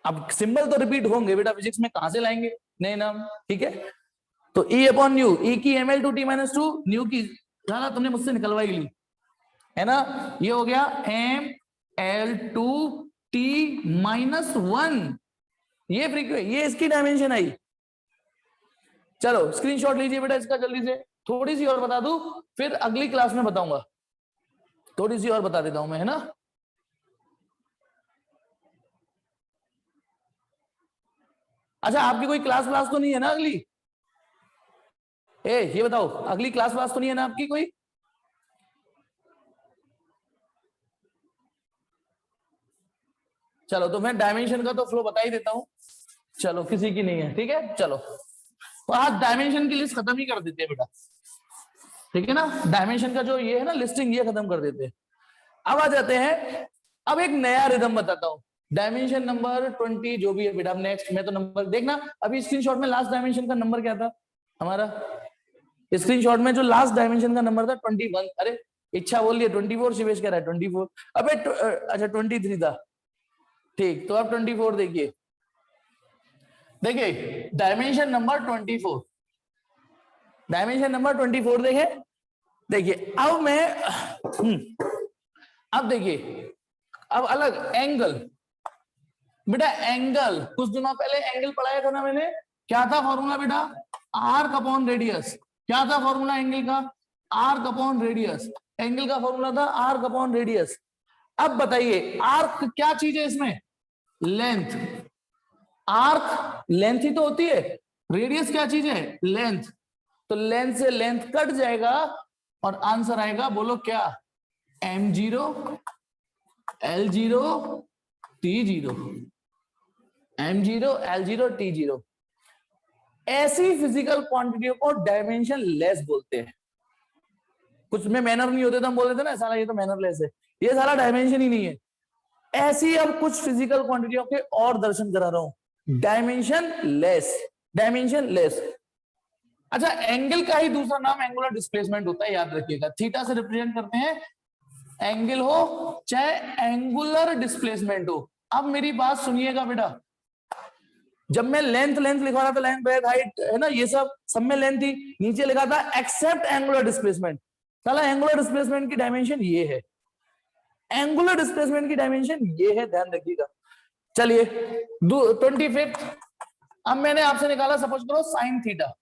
अब सिंबल तो रिपीट होंगे बेटा, फिजिक्स में कहां से लाएंगे नए नाम, ठीक है। तो E अपॉन न्यू, E की ml2t-2, न्यू की साला तुमने मुझसे निकलवाई ली है ना, ये हो गया ml2t-1, ये फ्रीक्वेंसी, ये इसकी डायमेंशन आई। चलो स्क्रीनशॉट लीजिए बेटा इसका जल्दी से। थोड़ी सी और बता दूं, फिर अगली क्लास में बताऊंगा। थोड़ी सी और बता देता हूं मैं, है ना। अच्छा, आपकी कोई क्लास क्लास तो नहीं है ना अगली? ये बताओ, अगली क्लास क्लास तो नहीं है ना आपकी कोई? चलो तो मैं डायमेंशन का तो फ्लो बता ही देता हूं। चलो किसी की नहीं है, ठीक है। चलो तो आज डायमेंशन की लिस्ट खत्म ही कर देते हैं बेटा, ठीक है ना। डायमेंशन का जो ये है ना लिस्टिंग, ये खत्म कर देते हैं। अब आ जाते हैं, अब एक नया रिदम बताता हूं। डायमेंशन नंबर 20 जो भी है बेटा, नेक्स्ट मैं तो नंबर देखना अभी स्क्रीनशॉट में लास्ट डायमेंशन का नंबर क्या था हमारा। स्क्रीनशॉट में जो लास्ट डायमेंशन का नंबर था 21। अरे इच्छा बोल रही है 24, शिवेश कह रहा है 24। अबे अच्छा 23 था, ठीक। तो अब 24 देखिए, देखिए डायमेंशन नंबर 24, डायमेंशन नंबर 24 देखे। देखिए अब मैं अब देखिए, अब अलग एंगल बेटा, एंगल कुछ दिनों पहले एंगल पढ़ाया था ना मैंने। क्या था फॉर्मूला बेटा? Arc upon radius. क्या था फॉर्मूला एंगल का? Arc upon radius. एंगल का फॉर्मूला था आर्क अपॉन रेडियस। अब बताइए आर्क क्या चीज है इसमें? लेंथ। आर्क लेंथ ही तो होती है, रेडियस क्या चीज है? लेंथ। तो लेंथ से लेंथ कट जाएगा और आंसर आएगा, बोलो क्या? m0 l0 t0। m0 l0 t0। ऐसी फिजिकल क्वांटिटियों को डायमेंशन लेस बोलते हैं। कुछ में मैनर नहीं होते तो हम बोल देते ना साला ये तो मैनरलेस है, ये सारा डायमेंशन ही नहीं है। ऐसी अब कुछ फिजिकल क्वांटिटियों के और दर्शन करा रहा हूं, डायमेंशन लेस। Dimension less. अच्छा, एंगल का ही दूसरा नाम एंगुलर डिस्प्लेसमेंट होता है, याद रखिएगा। थीटा से रिप्रेजेंट करते हैं, एंगल हो चाहे एंगुलर डिस्प्लेसमेंट हो। अब मेरी बात सुनिएगा बेटा, जब मैं लेंथ लेंथ लिखा रहा था, लेंथ ब्रेथ हाइट है ना, ये सब में लेंथ थी, नीचे लिखा था एक्सेप्ट एंगुलर डिस्प्लेसमेंट। साला एंगुलर डिस्प्लेसमेंट की डायमेंशन ये है, एंगुलर डिस्प्लेसमेंट की डायमेंशन ये है, ध्यान रखिएगा। चलिए 25th, अब मैंने आपसे निकाला सपोज करो साइन थीटा।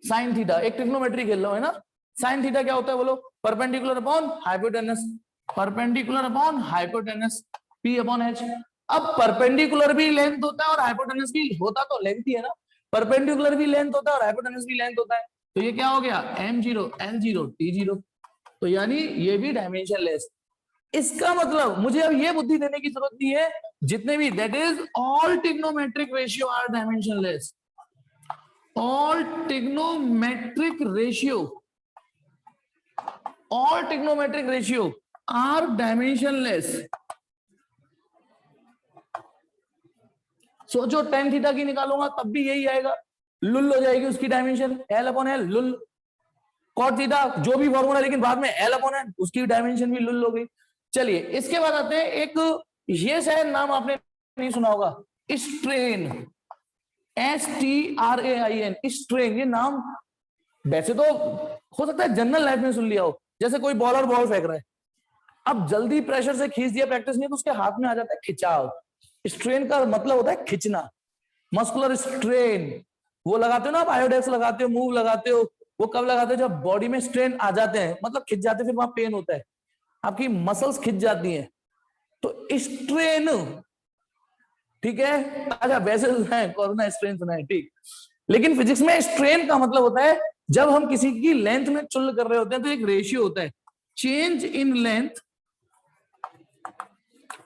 साइन थीटा एक ट्रिग्नोमेट्री खेल रहा हूं, है ना। साइन थीटा क्या होता है बोलो? Perpendicular upon hypotenuse. Perpendicular upon hypotenuse, P upon H. अब परपेंडिकुलर भी लेंथ होता है और हाइपोटेनस भी होता तो लेंथ ही है ना। परपेंडिकुलर भी लेंथ होता है और हाइपोटेनस भी लेंथ होता है। तो ये क्या हो गया? m0 l0 t0। तो यानी ये भी डायमेंशन लेस। इसका मतलब मुझे अब ये बुद्धि देने की जरूरत नहीं है, जितने भी, that is all trigonometric ratio are dimensionless. all trigonometric ratio all trigonometric ratio are dimensionless। सोचो tan थीटा की निकालूंगा तब भी यही आएगा, लुल हो जाएगी उसकी डायमेंशन l अपॉन एल, लुल। कॉट थीटा जो भी फॉर्मूला, लेकिन बाद में l अपॉन एल, उसकी डायमेंशन भी लुल हो गई। चलिए इसके बाद आते हैं एक, ये शायद नाम आपने नहीं सुना होगा, स्ट्रेन। STRAIN, strain. ये नाम वैसे तो हो सकता है जनरल लाइफ में सुन लिया हो, जैसे कोई बॉलर बॉल फेंक रहा है, अब जल्दी प्रेशर से खींच दिया, प्रैक्टिस नहीं, तो उसके हाथ में आ जाता है खिंचाव। स्ट्रेन का मतलब होता है खिंचना, मस्कुलर स्ट्रेन। वो लगाते हो ना आप, आयोडेक्स लगाते हो, मूव लगाते हो, वो कब लगाते हो? जब बॉडी में स्ट्रेन आ जाते हैं, मतलब खिंच जाते हैं, फिर वहां पेन होता है, आपकी मसल्स खिंच जाती हैं, तो स्ट्रेन, ठीक है। अच्छा वैसे सुना है, कोरोना स्ट्रेन सुना है, ठीक। लेकिन फिजिक्स में स्ट्रेन का मतलब होता है जब हम किसी की लेंथ में चुल कर रहे होते हैं तो एक रेशियो होता है, चेंज इन लेंथ।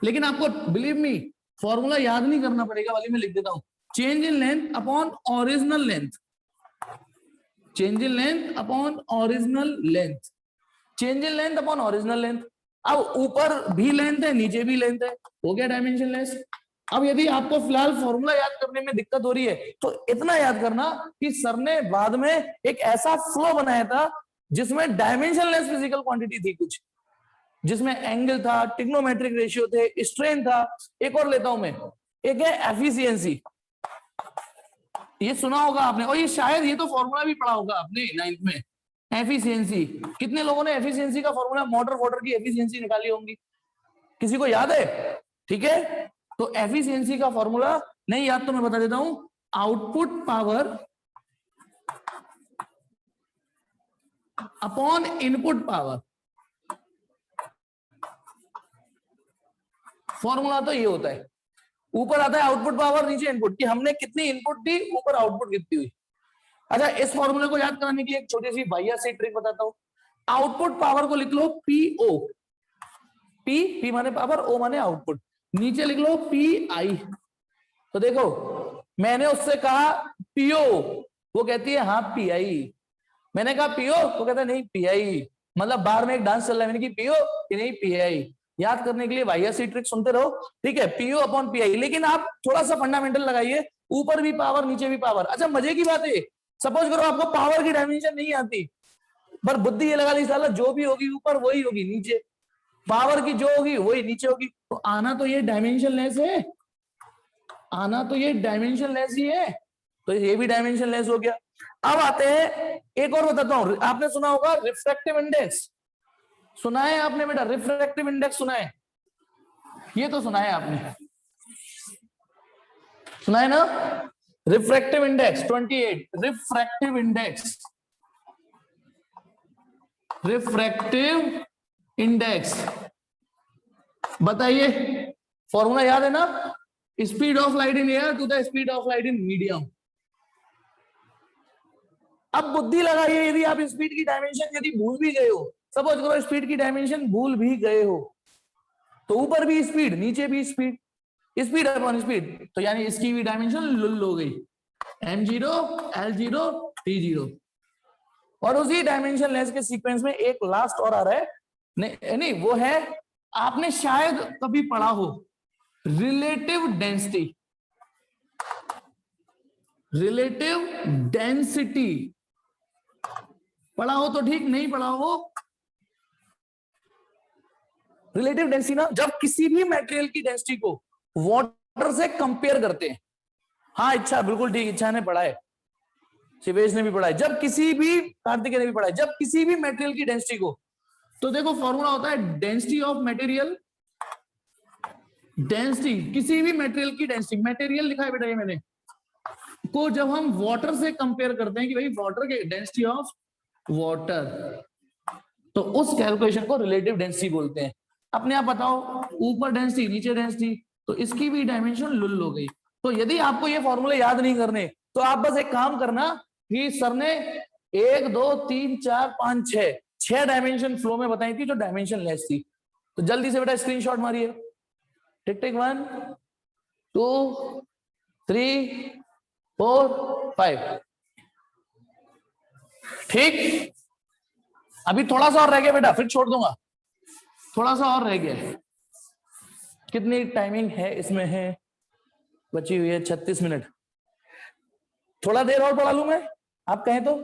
लेकिन आपको बिलीव मी फॉर्मूला याद नहीं करना पड़ेगा, वाली मैं लिख देता हूं, change in length upon original length. Change in length upon original length. Change in length upon original length. अब ऊपर भी लेंथ है, नीचे भी लेंथ है, हो गया डायमेंशनलेस। अब यदि आपको फिलहाल फॉर्मूला याद करने में दिक्कत हो रही है तो इतना याद करना कि सर ने बाद में एक ऐसा फ्लो बनाया था जिसमें डायमेंशनलेस फिजिकल क्वांटिटी थी कुछ, जिसमें एंगल था, ट्रिग्नोमेट्रिक रेशियो थे, स्ट्रेन था। एक और लेता हूं मैं, एक है एफिशिएंसी। ये सुना होगा आपने, और ये शायद ये तो फॉर्मूला भी पढ़ा होगा आपने 9th में। एफिशिएंसी, कितने लोगों ने एफिशिएंसी का फॉर्मूला, मोटर वाटर की एफिशिएंसी निकाली होंगी? किसी को याद है? ठीक है, तो एफिशिएंसी का फॉर्मूला नहीं याद तो मैं बता देता हूं, output power upon input power. Formula तो ये होता है, ऊपर आता है आउटपुट पावर, नीचे इनपुट, कि हमने कितनी इनपुट दी, ऊपर आउटपुट कितनी हुई। अच्छा, इस फॉर्मूले को याद कराने के लिए एक छोटी सी भैया सी ट्रिक बताता हूं। आउटपुट पावर को लिख लो पीओ, पी माने पावर, ओ माने आउटपुट, नीचे लिख लो पी आई। तो देखो मैंने उससे कहा पीओ, वो कहती है हाँ पी आई। मैंने कहा पीओ, तो कहता है नहीं पी आई। मतलब बाहर में एक डांस चल रहा है, मैंने की पीओ कि नहीं पी आई। याद करने के लिए वाइया सी ट्रिक सुनते रहो, ठीक है, पीओ अपॉन पी आई। लेकिन आप थोड़ा सा फंडामेंटल लगाइए, ऊपर भी पावर नीचे भी पावर। अच्छा मजे की बात है, सपोज करो आपको पावर की डायमेंशन नहीं आती, पर बुद्धि ये लगा ली साला जो भी होगी ऊपर वही होगी नीचे, पावर की जो होगी वही नीचे होगी। तो आना तो ये डायमेंशन लेस है, आना तो ये डायमेंशन लेस ही है, तो ये भी डायमेंशन लेस हो गया। अब आते हैं, एक और बताता हूं, आपने सुना होगा रिफ्रैक्टिव इंडेक्स, सुना है आपने बेटा? रिफ्रैक्टिव इंडेक्स सुना है? ये तो सुना है आपने, सुना है ना? Refractive index 28, refractive index, refractive index बताइए, फॉर्मूला याद है ना? Speed of light in air to the speed of light in medium. अब बुद्धि लगाइए, यदि आप स्पीड की डायमेंशन यदि भूल भी गए हो, सपोज करो स्पीड की डायमेंशन भूल भी गए हो, तो ऊपर भी स्पीड नीचे भी स्पीड, स्पीड अपॉन स्पीड, तो यानी इसकी भी डायमेंशन लुल हो गई, m0 l0 t0। और उसी डायमेंशन लेस के सीक्वेंस में एक लास्ट और आ रहा है, नहीं वो है, आपने शायद कभी पढ़ा हो, रिलेटिव डेंसिटी, रिलेटिव डेंसिटी पढ़ा हो तो ठीक, नहीं पढ़ा हो, रिलेटिव डेंसिटी ना, जब किसी भी मटेरियल की डेंसिटी को वाटर से कंपेयर करते हैं। हाँ इच्छा, बिल्कुल ठीक, इच्छा ने पढ़ा है, शिवेश ने भी पढ़ा है, जब किसी भी, कार्तिक ने भी पढ़ा है, जब किसी भी मटेरियल की डेंसिटी को, तो देखो फॉर्मूला होता है डेंसिटी ऑफ मटेरियल, डेंसिटी किसी भी मटेरियल की डेंसिटी, मटेरियल लिखा है बेटा ये मैंने, को जब हम वाटर से कंपेयर करते हैं कि भाई वाटर के डेंसिटी ऑफ वाटर, तो उस कैलकुलेशन को रिलेटिव डेंसिटी बोलते हैं। अपने आप बताओ, ऊपर डेंसिटी नीचे डेंसिटी, तो इसकी भी डायमेंशन लुल हो गई। तो यदि आपको ये फॉर्मूले याद नहीं करने, तो आप बस एक काम करना कि सर ने 1 2 3 4 5 6 डायमेंशन फ्लो में बताई थी जो डायमेंशन लेस थी, तो जल्दी से बेटा स्क्रीनशॉट मारिए, टिक टिक 1 2 3 4 5। ठीक, अभी थोड़ा सा और रह गया बेटा, फिर छोड़ दूंगा, थोड़ा सा और रह गया। कितनी टाइमिंग है इसमें? है बची हुई है 36 मिनट। थोड़ा देर और पढ़ा लूं मैं, आप कहें तो,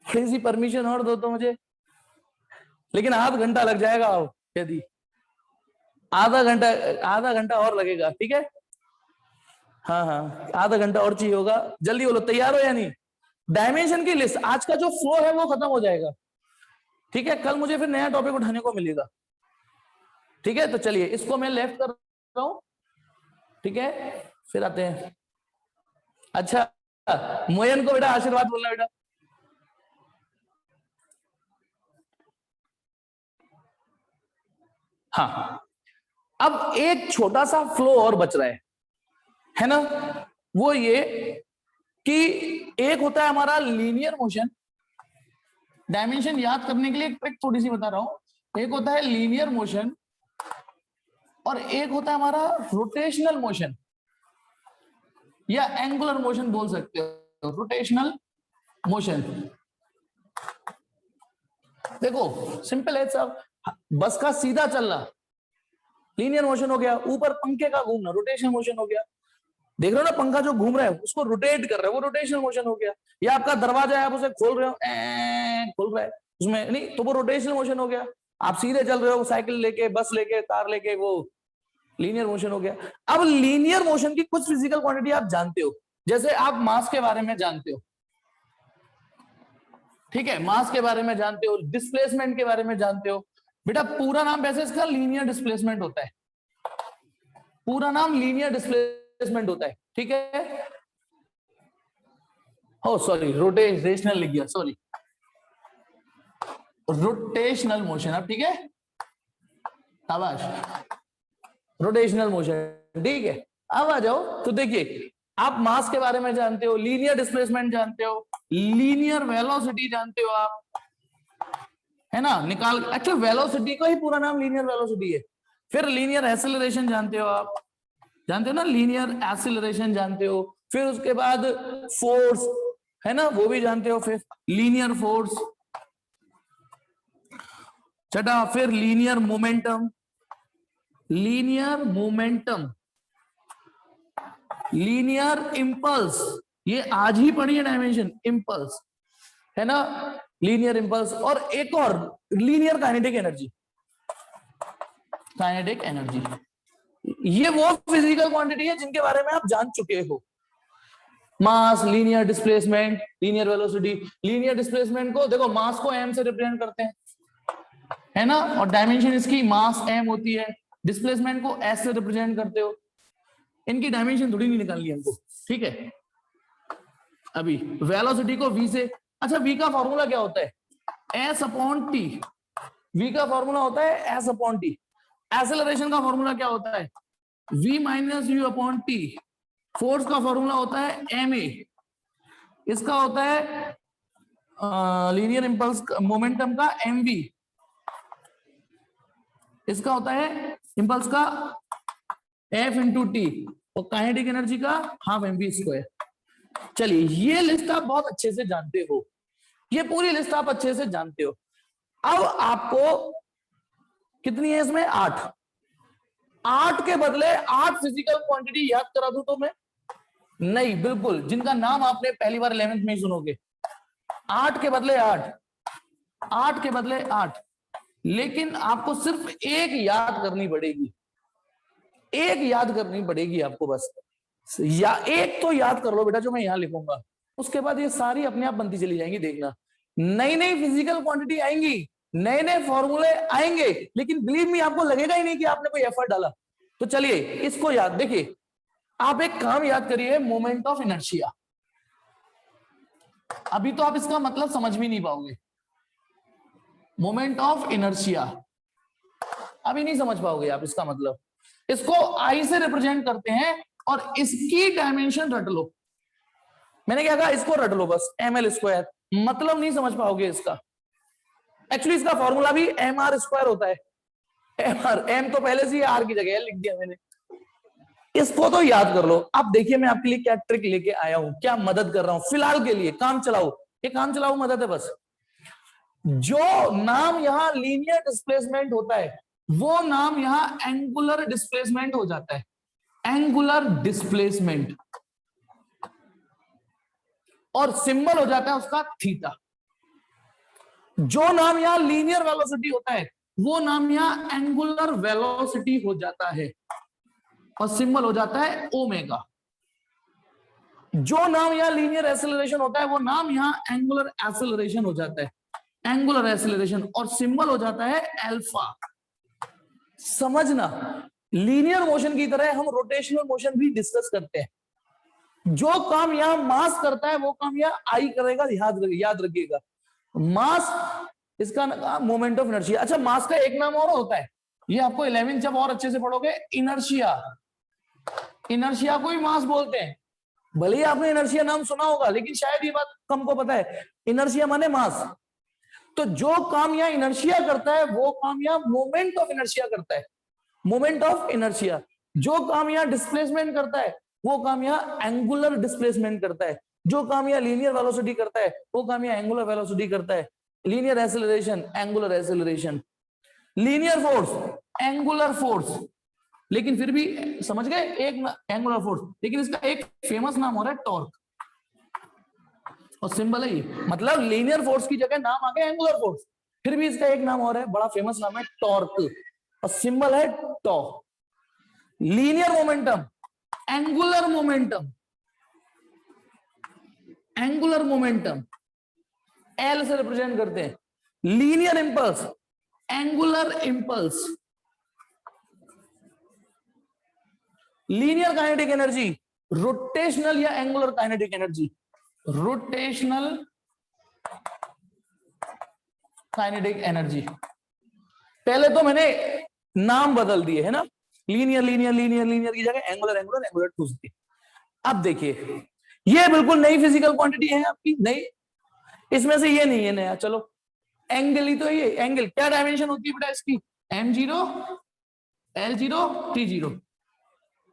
थोड़ी सी परमिशन और दो तो मुझे, लेकिन आधा घंटा लग जाएगा, यदि आधा घंटा और लगेगा, ठीक है? हाँ हाँ, आधा घंटा और चाहिए होगा, जल्दी बोलो, तैयार हो या नहीं? डायमेंशन की लिस्ट, आज का जो फ्लो है वो खत्म हो जाएगा, ठीक है? कल मुझे फिर नया टॉपिक उठाने को मिलेगा, ठीक है? तो चलिए इसको मैं लेफ्ट कर रहा हूं, ठीक है? फिर आते हैं। अच्छा, मोयन को बेटा आशीर्वाद बोलना बेटा। हाँ, अब एक छोटा सा फ्लो और बच रहा है ना? वो ये कि एक होता है हमारा लीनियर मोशन, डायमेंशन याद करने के लिए एक ट्रिक थोड़ी सी बता रहा हूं। एक होता है लीनियर मोशन और एक होता है हमारा रोटेशनल मोशन, या एंगुलर मोशन बोल सकते हो, रोटेशनल मोशन। देखो सिंपल है सब, बस का सीधा चलना लीनियर मोशन हो गया, ऊपर पंखे का घूमना रोटेशनल मोशन हो गया, देख रहे हो ना पंखा जो घूम रहा है उसको रोटेट कर रहा है, वो रोटेशनल मोशन हो गया। या आपका दरवाजा है, आप उसे खोल रहे हो, खोल रहा है उसमें नहीं, तो वो रोटेशनल मोशन हो गया। आप सीधे चल रहे हो साइकिल लेके, बस लेके, कार लेके, वो लीनियर मोशन हो गया। अब लीनियर मोशन की कुछ फिजिकल क्वांटिटी आप जानते हो, जैसे आप मास के बारे में जानते हो, ठीक है? मास के बारे में जानते हो, डिस्प्लेसमेंट के बारे में जानते हो। बेटा पूरा नाम वैसे इसका लीनियर डिस्प्लेसमेंट होता है, पूरा नाम लीनियर डिस्प्लेसमेंट होता है, ठीक है? हो सॉरी, रोटेशनल लिख गया, सॉरी। Rotational motion. अब ठीक है, शाबाश, रोटेशनल मोशन, ठीक है। अब आ जाओ, तो देखिए आप मास के बारे में जानते हो, लीनियर डिस्प्लेसमेंट जानते हो, लीनियर वेलोसिटी जानते हो आप, है ना, निकाल, एक्चुअली वेलोसिटी का ही पूरा नाम लीनियर वेलोसिटी है। फिर लीनियर एक्सेलरेशन जानते हो आप, जानते हो ना, लीनियर एक्सेलरेशन जानते हो। फिर उसके बाद फोर्स, है ना, वो भी जानते हो। फिर लीनियर फोर्स, छठा फिर linear momentum, linear momentum, linear impulse, ये आज ही पढ़ी है डायमेंशन, इंपल्स, है ना, लीनियर इंपल्स। और एक और linear kinetic energy, kinetic energy, ये वो फिजिकल क्वांटिटी है जिनके बारे में आप जान चुके हो। Mass, linear displacement, linear velocity. Linear displacement को देखो, मास को m से रिप्रेजेंट करते हैं, है ना, और डायमेंशन इसकी मास m होती है। डिस्प्लेसमेंट को s से रिप्रेजेंट करते हो। इनकी डायमेंशन थोड़ी नहीं निकालनी हमको, ठीक है। अभी वेलोसिटी को v से, अच्छा v का फॉर्मूला क्या होता है, s अपॉन t, v का फॉर्मूला होता है s अपॉन t। एक्सेलरेशन का फॉर्मूला क्या होता है, v minus u upon t। Force का फॉर्मूला होता है ma, इसका होता है लीनियर इंपल्स मोमेंटम का mv, इसका होता है इंपल्स का f इंटू टी, और काइनेटिक एनर्जी का हाफ mv स्क्वायर। चलिए, ये लिस्ट आप बहुत अच्छे से जानते हो, ये पूरी लिस्ट आप अच्छे से जानते हो। अब आपको कितनी है इसमें, 8। 8 के बदले 8 फिजिकल क्वांटिटी याद करा दूं तो मैं, नहीं, बिल्कुल, जिनका नाम आपने पहली बार 11th में ही सुनोगे। 8 के बदले 8, 8 के बदले 8, लेकिन आपको सिर्फ एक याद करनी पड़ेगी, एक याद करनी पड़ेगी आपको बस, या एक तो याद कर लो बेटा जो मैं यहां लिखूंगा, उसके बाद ये सारी अपने आप बनती चली जाएंगी। देखना, नई नई फिजिकल क्वांटिटी आएंगी, नए नए फॉर्मूले आएंगे, लेकिन बिलीव मी आपको लगेगा ही नहीं कि आपने कोई एफर्ट डाला। तो चलिए इसको याद, देखिए आप एक काम याद करिए, मोमेंट ऑफ इनर्शिया। अभी तो आप इसका मतलब समझ भी नहीं पाओगे, मोमेंट ऑफ इनर्शिया अभी नहीं समझ पाओगे आप इसका मतलब। इसको आई से रिप्रेजेंट करते हैं, और इसकी डायमेंशन रट लो। मैंने क्या कहा, इसको रट लो बस, ml स्क्वायर, मतलब नहीं समझ पाओगे इसका। एक्चुअली इसका फॉर्मूला भी mr स्क्वायर होता है। mr, m तो पहले से ही r की जगह लिख दिया मैंने। इसको तो याद कर लो। अब देखिए मैं आपके लिए क्या ट्रिक लेके आया हूं, क्या मदद कर रहा हूं फिलहाल के लिए, काम चलाओ, ये काम चलाओ मदद है बस। जो नाम यहां लीनियर डिस्प्लेसमेंट होता है, वो नाम यहां एंगुलर डिस्प्लेसमेंट हो जाता है, एंगुलर डिस्प्लेसमेंट, और सिंबल हो जाता है उसका थीटा। जो नाम यहां लीनियर वेलोसिटी होता है, वो नाम यहां एंगुलर वेलोसिटी हो जाता है, और सिंबल हो जाता है ओमेगा। जो नाम यहां लीनियर एक्सेलरेशन होता है, वो नाम यहां एंगुलर एक्सेलरेशन हो जाता है, एंगुलर एक्सेलरेशन, और सिंबल हो जाता है अल्फा। समझना, लीनियर मोशन की तरह हम रोटेशनल मोशन भी डिस्कस करते हैं। जो काम यहां मास करता है, वो काम यहां आई करेगा, याद रखिएगा। मास, इसका मोमेंट ऑफ इनर्शिया। अच्छा, मास का एक नाम और होता है, ये आपको 11th जब और अच्छे से पढ़ोगे, इनर्शिया। इनर्शिया को ही मास बोलते हैं। भले ही आपने इनर्शिया नाम सुना होगा, लेकिन शायद ये बात कम को पता है, इनर्शिया माने मास। तो जो काम यहां इनर्शिया करता है, वो काम यहां मोमेंट ऑफ इनर्शिया करता है, मोमेंट ऑफ इनर्शिया। जो काम यहां डिस्प्लेसमेंट करता है, वो काम यहां एंगुलर डिस्प्लेसमेंट करता है। जो काम यहां लीनियर वेलोसिटी करता है, वो काम यहां एंगुलर वेलोसिटी करता है। Linear acceleration, angular acceleration. Linear force, angular force, लेकिन फिर भी समझ गए, एक एंगुलर फोर्स, लेकिन इसका एक फेमस नाम हो रहा है टॉर्क, और सिंबल है ये। मतलब लीनियर फोर्स की जगह नाम आ गया एंगुलर फोर्स, फिर भी इसका एक नाम और है, बड़ा फेमस नाम है टॉर्क, और सिंबल है tau. Linear momentum, angular momentum, angular momentum L से रिप्रेजेंट करते हैं। Linear impulse, angular impulse. Linear kinetic energy, rotational या angular kinetic energy, rotational kinetic energy. पहले तो मैंने नाम बदल दिए है ना, लीनियर लीनियर लीनियर लीनियर की जगह एंगुलर एंगुलर एंगुलर ठूस दी। अब देखिए ये बिल्कुल नई फिजिकल क्वांटिटी है आपकी, नई, इसमें से ये नहीं है नया। चलो एंगल ही तो, ये एंगल क्या डायमेंशन होती है बेटा इसकी, m0 l0 t0।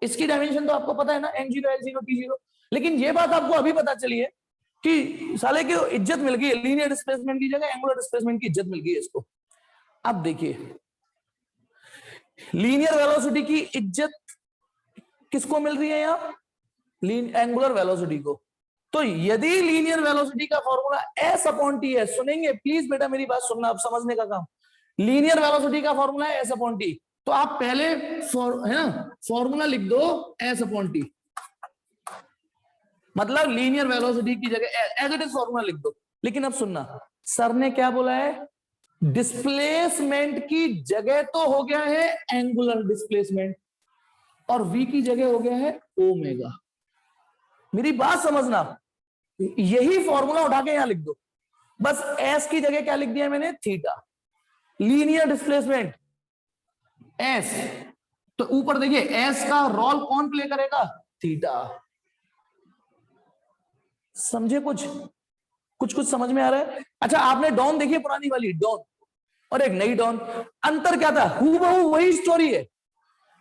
इसकी डायमेंशन तो आपको पता है ना, m0 l0 t0। लेकिन ये बात आपको अभी पता चली है कि साले की इज्जत मिल गई है, लीनियर डिस्प्लेसमेंट की जगह एंगुलर डिस्प्लेसमेंट की इज्जत मिल गई है इसको। अब देखिए लीनियर वेलोसिटी की इज्जत किसको मिल रही है यहाँ, एंगुलर वेलोसिटी को। तो यदि लीनियर वेलोसिटी का फॉर्मूला s अपॉन टी है, सुनेंगे प्लीज बेटा मेरी बात सुनना, अब समझने का काम। लीनियर वेलोसिटी का फॉर्मूला है s अपॉन टी, तो आप पहले है ना फॉर्मूला लिख दो s अपॉन टी, मतलब लीनियर वेलोसिटी की जगह एज इट इज फॉर्मूला लिख दो। लेकिन अब सुनना, सर ने क्या बोला है, डिस्प्लेसमेंट की जगह तो हो गया है एंगुलर डिस्प्लेसमेंट और v की जगह हो गया है ओमेगा। मेरी बात समझना, यही फॉर्मूला उठा के यहां लिख दो, बस s की जगह क्या लिख दिया मैंने, थीटा। लीनियर डिस्प्लेसमेंट s, तो ऊपर देखिए s का रोल कौन प्ले करेगा, थीटा। समझे कुछ कुछ कुछ समझ में आ रहा है। अच्छा आपने डॉन देखी पुरानी वाली डॉन और एक नई डॉन, अंतर क्या था, हूबहू वही स्टोरी है,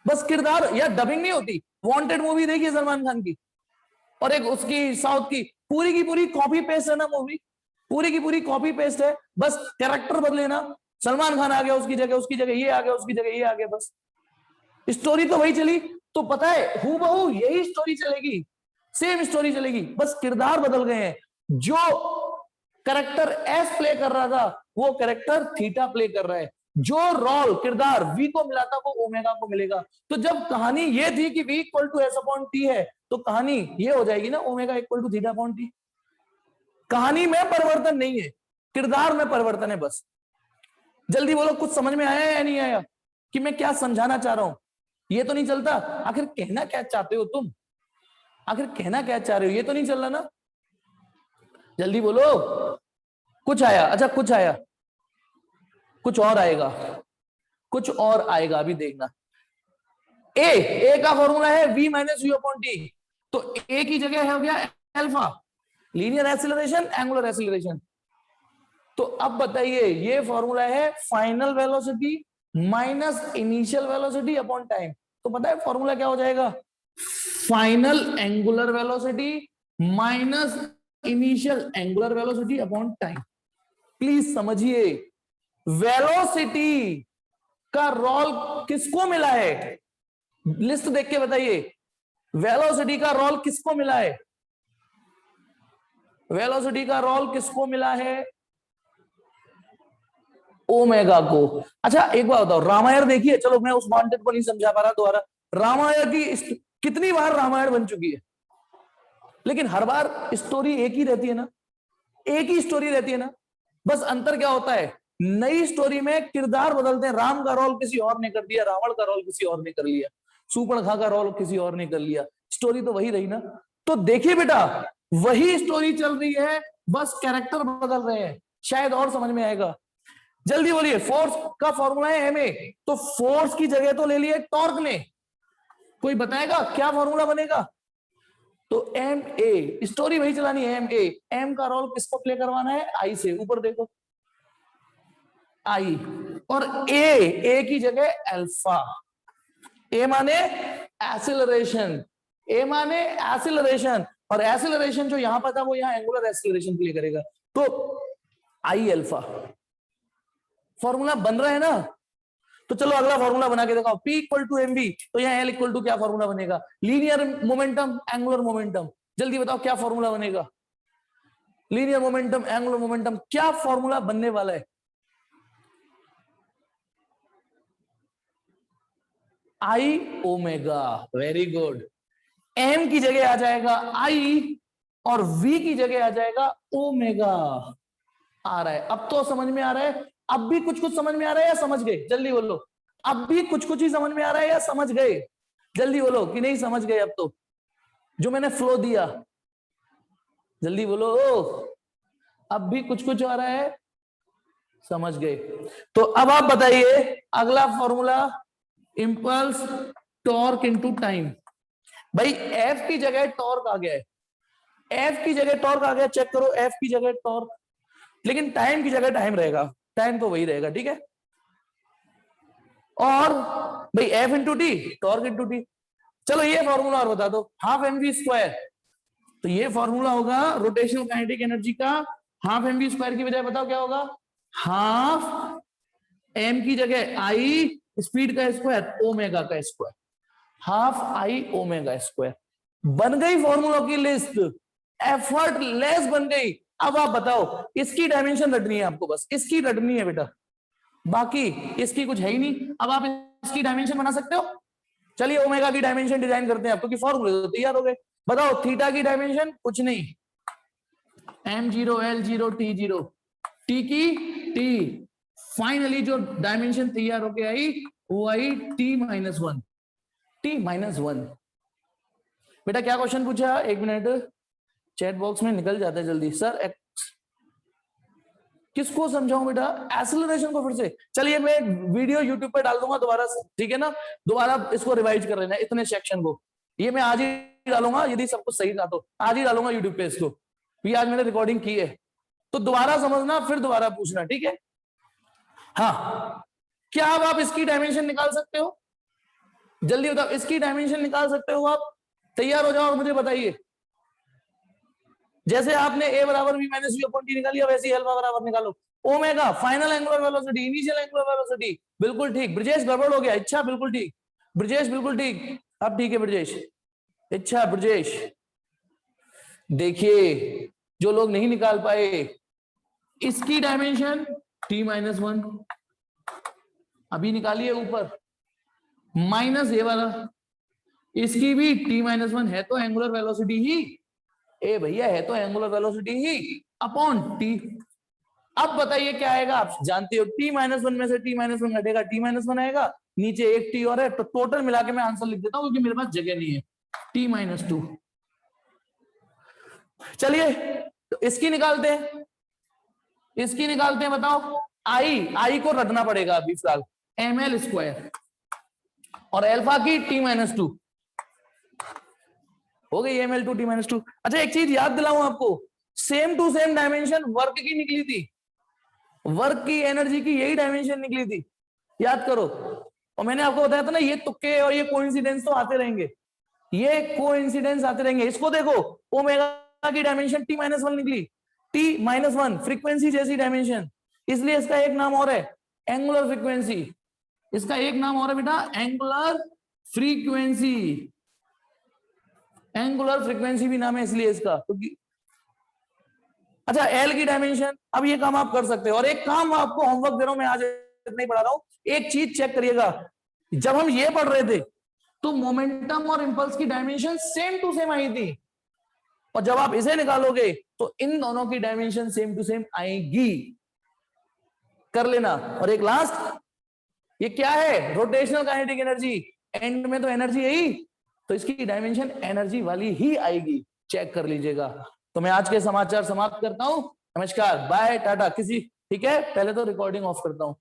बस किरदार या डबिंग नहीं होती। वांटेड मूवी देखी सलमान खान की, और एक उसकी साउथ की पूरी कॉपी पेस्ट है ना मूवी, पूरी की पूरी कॉपी पेस्ट है, बस कैरेक्टर बदले ना, सलमान खान आ गया उसकी जगह ये आ गया, उसकी जगह ये आ गया, बस स्टोरी तो वही चली। तो पता है हूबहू यही स्टोरी चलेगी, सेम स्टोरी चलेगी, बस किरदार बदल गए हैं। जो कैरेक्टर एस प्ले कर रहा था वो कैरेक्टर थीटा प्ले कर रहा है, जो रोल किरदार वी को मिला था वो ओमेगा को मिलेगा। तो जब कहानी ये थी कि v equal to S upon T है, तो कहानी ये हो जाएगी ना, omega equal to theta upon T. कहानी में परिवर्तन नहीं है, किरदार में परिवर्तन है बस। जल्दी बोलो कुछ समझ में आया या नहीं आया कि मैं क्या समझाना चाह रहा हूं। ये तो नहीं चलता, आखिर कहना क्या चाहते हो तुम, आखिर कहना क्या चाह रहे हो, ये तो नहीं चल रहा ना। जल्दी बोलो, कुछ आया, अच्छा कुछ आया, कुछ और आएगा, कुछ और आएगा, अभी देखना। ए का फॉर्मूला है v minus you upon T, तो ए की जगह हो गया alpha, linear acceleration angular acceleration. तो अब बताइए ये फॉर्मूला है final velocity minus initial velocity upon time. तो पता है फॉर्मूला क्या हो जाएगा, final angular velocity minus initial angular velocity upon time. Please समझिए, वेलोसिटी का रोल किसको मिला है, लिस्ट देख के बताइए, वेलोसिटी का रोल किसको मिला है, वेलोसिटी का रोल किसको मिला है, ओमेगा को। अच्छा एक बात बताओ, रामायण देखिए, चलो मैं उस वांटेड को नहीं समझा पा रहा दोबारा, रामायण की कितनी बार रामायण बन चुकी है, लेकिन हर बार स्टोरी एक ही रहती है ना, एक ही स्टोरी रहती है ना, बस अंतर क्या होता है, नई स्टोरी में किरदार बदलते हैं, राम का रोल किसी और ने कर दिया, रावण का रोल किसी और ने कर लिया, सूर्पणखा का रोल किसी और ने कर लिया, स्टोरी तो वही रही ना। तो देखिए बेटा वही स्टोरी चल रही है, बस कैरेक्टर बदल रहे हैं, शायद और समझ में आएगा। जल्दी बोलिए, फोर्स का फॉर्मूला है एम ए, तो फोर्स की जगह तो ले लिया टॉर्क ने, कोई बताएगा क्या फॉर्मूला बनेगा, तो एम ए, स्टोरी वही चलानी है, एम ए, एम का रोल किसको प्ले करवाना है, आई से, ऊपर देखो आई, और ए की जगह अल्फा, ए माने एक्सीलरेशन, ए माने एक्सीलरेशन, और एक्सीलरेशन जो यहां पर था वो यहां एंगुलर एक्सीलरेशन प्ले करेगा, तो आई अल्फा। फॉर्मूला बन रहा है ना, तो चलो अगला फॉर्मूला बना के दिखाओ, P equal to M B, तो यहाँ L इक्वल टू क्या फॉर्मूला बनेगा, लीनियर मोमेंटम एंगुलर मोमेंटम। जल्दी बताओ क्या फॉर्मूला बनेगा, लीनियर मोमेंटम एंगुलर मोमेंटम, क्या फॉर्मूला बनने वाला है, I omega. Very good, M की जगह आ जाएगा आई और V की जगह आ जाएगा ओमेगा। आ रहा है, अब तो समझ में आ रहा है, अब भी कुछ कुछ समझ में आ रहा है या समझ गए, जल्दी बोलो, अब भी कुछ कुछ ही समझ में आ रहा है या समझ गए, जल्दी बोलो कि नहीं समझ गए अब तो, जो मैंने फ्लो दिया, जल्दी बोलो, अब भी कुछ कुछ आ रहा है, समझ गए। तो अब आप बताइए अगला formula, impulse torque into time. भाई एफ की जगह टॉर्क आ गया है, एफ की जगह टॉर्क आ गया, चेक करो एफ की जगह टॉर्क, लेकिन टाइम की जगह टाइम रहेगा, टाइम तो वही रहेगा, ठीक है। और भाई F into T, torque into T. चलो ये फॉर्मूला और बता दो, हाफ एम वी स्क्वायर, तो ये फॉर्मूला होगा रोटेशनल काइनेटिक एनर्जी का, हाफ एम वी स्क्वायर की बजाय बताओ क्या होगा, हाफ एम की जगह आई स्पीड का स्क्वायर ओमेगा का square, half I omega square. बन गई फॉर्मूलों की लिस्ट, एफर्ट लेस बन गई। अब आप बताओ, इसकी डायमेंशन रटनी है आपको, बस इसकी रटनी है बेटा, बाकी इसकी कुछ है ही नहीं। अब आप इसकी डायमेंशन बना सकते हो। चलिए ओमेगा की डायमेंशन डिजाइन करते हैं, क्योंकि फॉर्मूले तो तैयार हो गए। बताओ थीटा की डायमेंशन कुछ नहीं, m0 l0 t0, टी की टी, फाइनली जो डायमेंशन तैयार होके आई वो आई t-1, t-1। बेटा क्या क्वेश्चन पूछा, एक मिनट चैट बॉक्स में निकल जाता है जल्दी। सर किसको समझाऊं बेटा, एक्सेलरेशन को फिर से। चलिए मैं वीडियो यूट्यूब पे डाल दूंगा दोबारा, ठीक है ना, दोबारा इसको रिवाइज कर लेना इतने सेक्शन को। ये मैं आज ही डालूंगा, यदि सब कुछ सही था तो आज ही डालूंगा यूट्यूब पे इसको, ये आज मैंने रिकॉर्डिंग की है, तो दोबारा समझना फिर दोबारा पूछना, ठीक है। हाँ, क्या अब आप इसकी डायमेंशन निकाल सकते हो, जल्दी बताओ, इसकी डायमेंशन निकाल सकते हो आप, तैयार हो जाओ और मुझे बताइए। जैसे आपने a बराबर v minus V upon T निकाली, वैसे ही अल्फा बराबर निकालो। Omega final angular velocity, initial angular velocity, बिल्कुल ठीक। ब्रजेश गड़बड़ हो गया, इच्छा बिल्कुल ठीक, ब्रजेश बिल्कुल ठीक, अब ठीक है ब्रजेश, इच्छा ब्रजेश। देखिए जो लोग नहीं निकाल पाए, इसकी डायमेंशन t-1 अभी निकालिए ऊपर, माइनस ए वाला, इसकी भी t-1 है तो एंगुलर वेलोसिटी ही, ए भैया है तो एंगुलर वेलोसिटी ही अपॉन टी। अब बताइए क्या आएगा, आप जानते हो t-1 में से t-1 घटेगा, t-1 आएगा, नीचे एक t और है, तो टोटल मिला के मैं आंसर लिख देता हूं क्योंकि मेरे पास जगह नहीं है, t-2। चलिए तो इसकी निकालते हैं, इसकी निकालते हैं, बताओ आई को रखना पड़ेगा अभी फिलहाल, ml स्क्वायर और एल्फा की t-2 हो गई, ml2 t-2। अच्छा एक चीज याद दिलाऊं आपको, same to same dimension work की निकली थी, वर्क की एनर्जी की यही डायमेंशन निकली थी, याद करो। और मैंने आपको बताया था ना, ये तुक्के और ये कोइंसिडेंस तो आते रहेंगे, ये कोइंसिडेंस आते रहेंगे। इसको देखो, ओमेगा की डायमेंशन t-1 निकली, t-1 फ्रीक्वेंसी जैसी डायमेंशन, इसलिए इसका एक नाम और है एंगुलर फ्रीक्वेंसी, इसका एक नाम और है बेटा एंगुलर फ्रीक्वेंसी, एंगुलर फ्रीक्वेंसी भी नाम है इसलिए इसका, क्योंकि अच्छा एल की डायमेंशन, अब ये काम आप कर सकते हो। और एक काम आपको होमवर्क दे रहा हूं मैं, आज इतना ही पढ़ा रहा हूं, एक चीज चेक करिएगा, जब हम ये पढ़ रहे थे तो मोमेंटम और इंपल्स की डायमेंशन सेम टू सेम आई थी, और जब आप इसे निकालोगे तो इन दोनों की डायमेंशन सेम टू सेम आएगी, कर लेना। और एक लास्ट, ये क्या है, रोटेशनल काइनेटिक एनर्जी, एंड में तो एनर्जी यही, तो इसकी डायमेंशन एनर्जी वाली ही आएगी, चेक कर लीजिएगा। तो मैं आज के समाचार समाप्त करता हूं, नमस्कार, बाय, टाटा। किसी ठीक है, पहले तो रिकॉर्डिंग ऑफ करता हूं।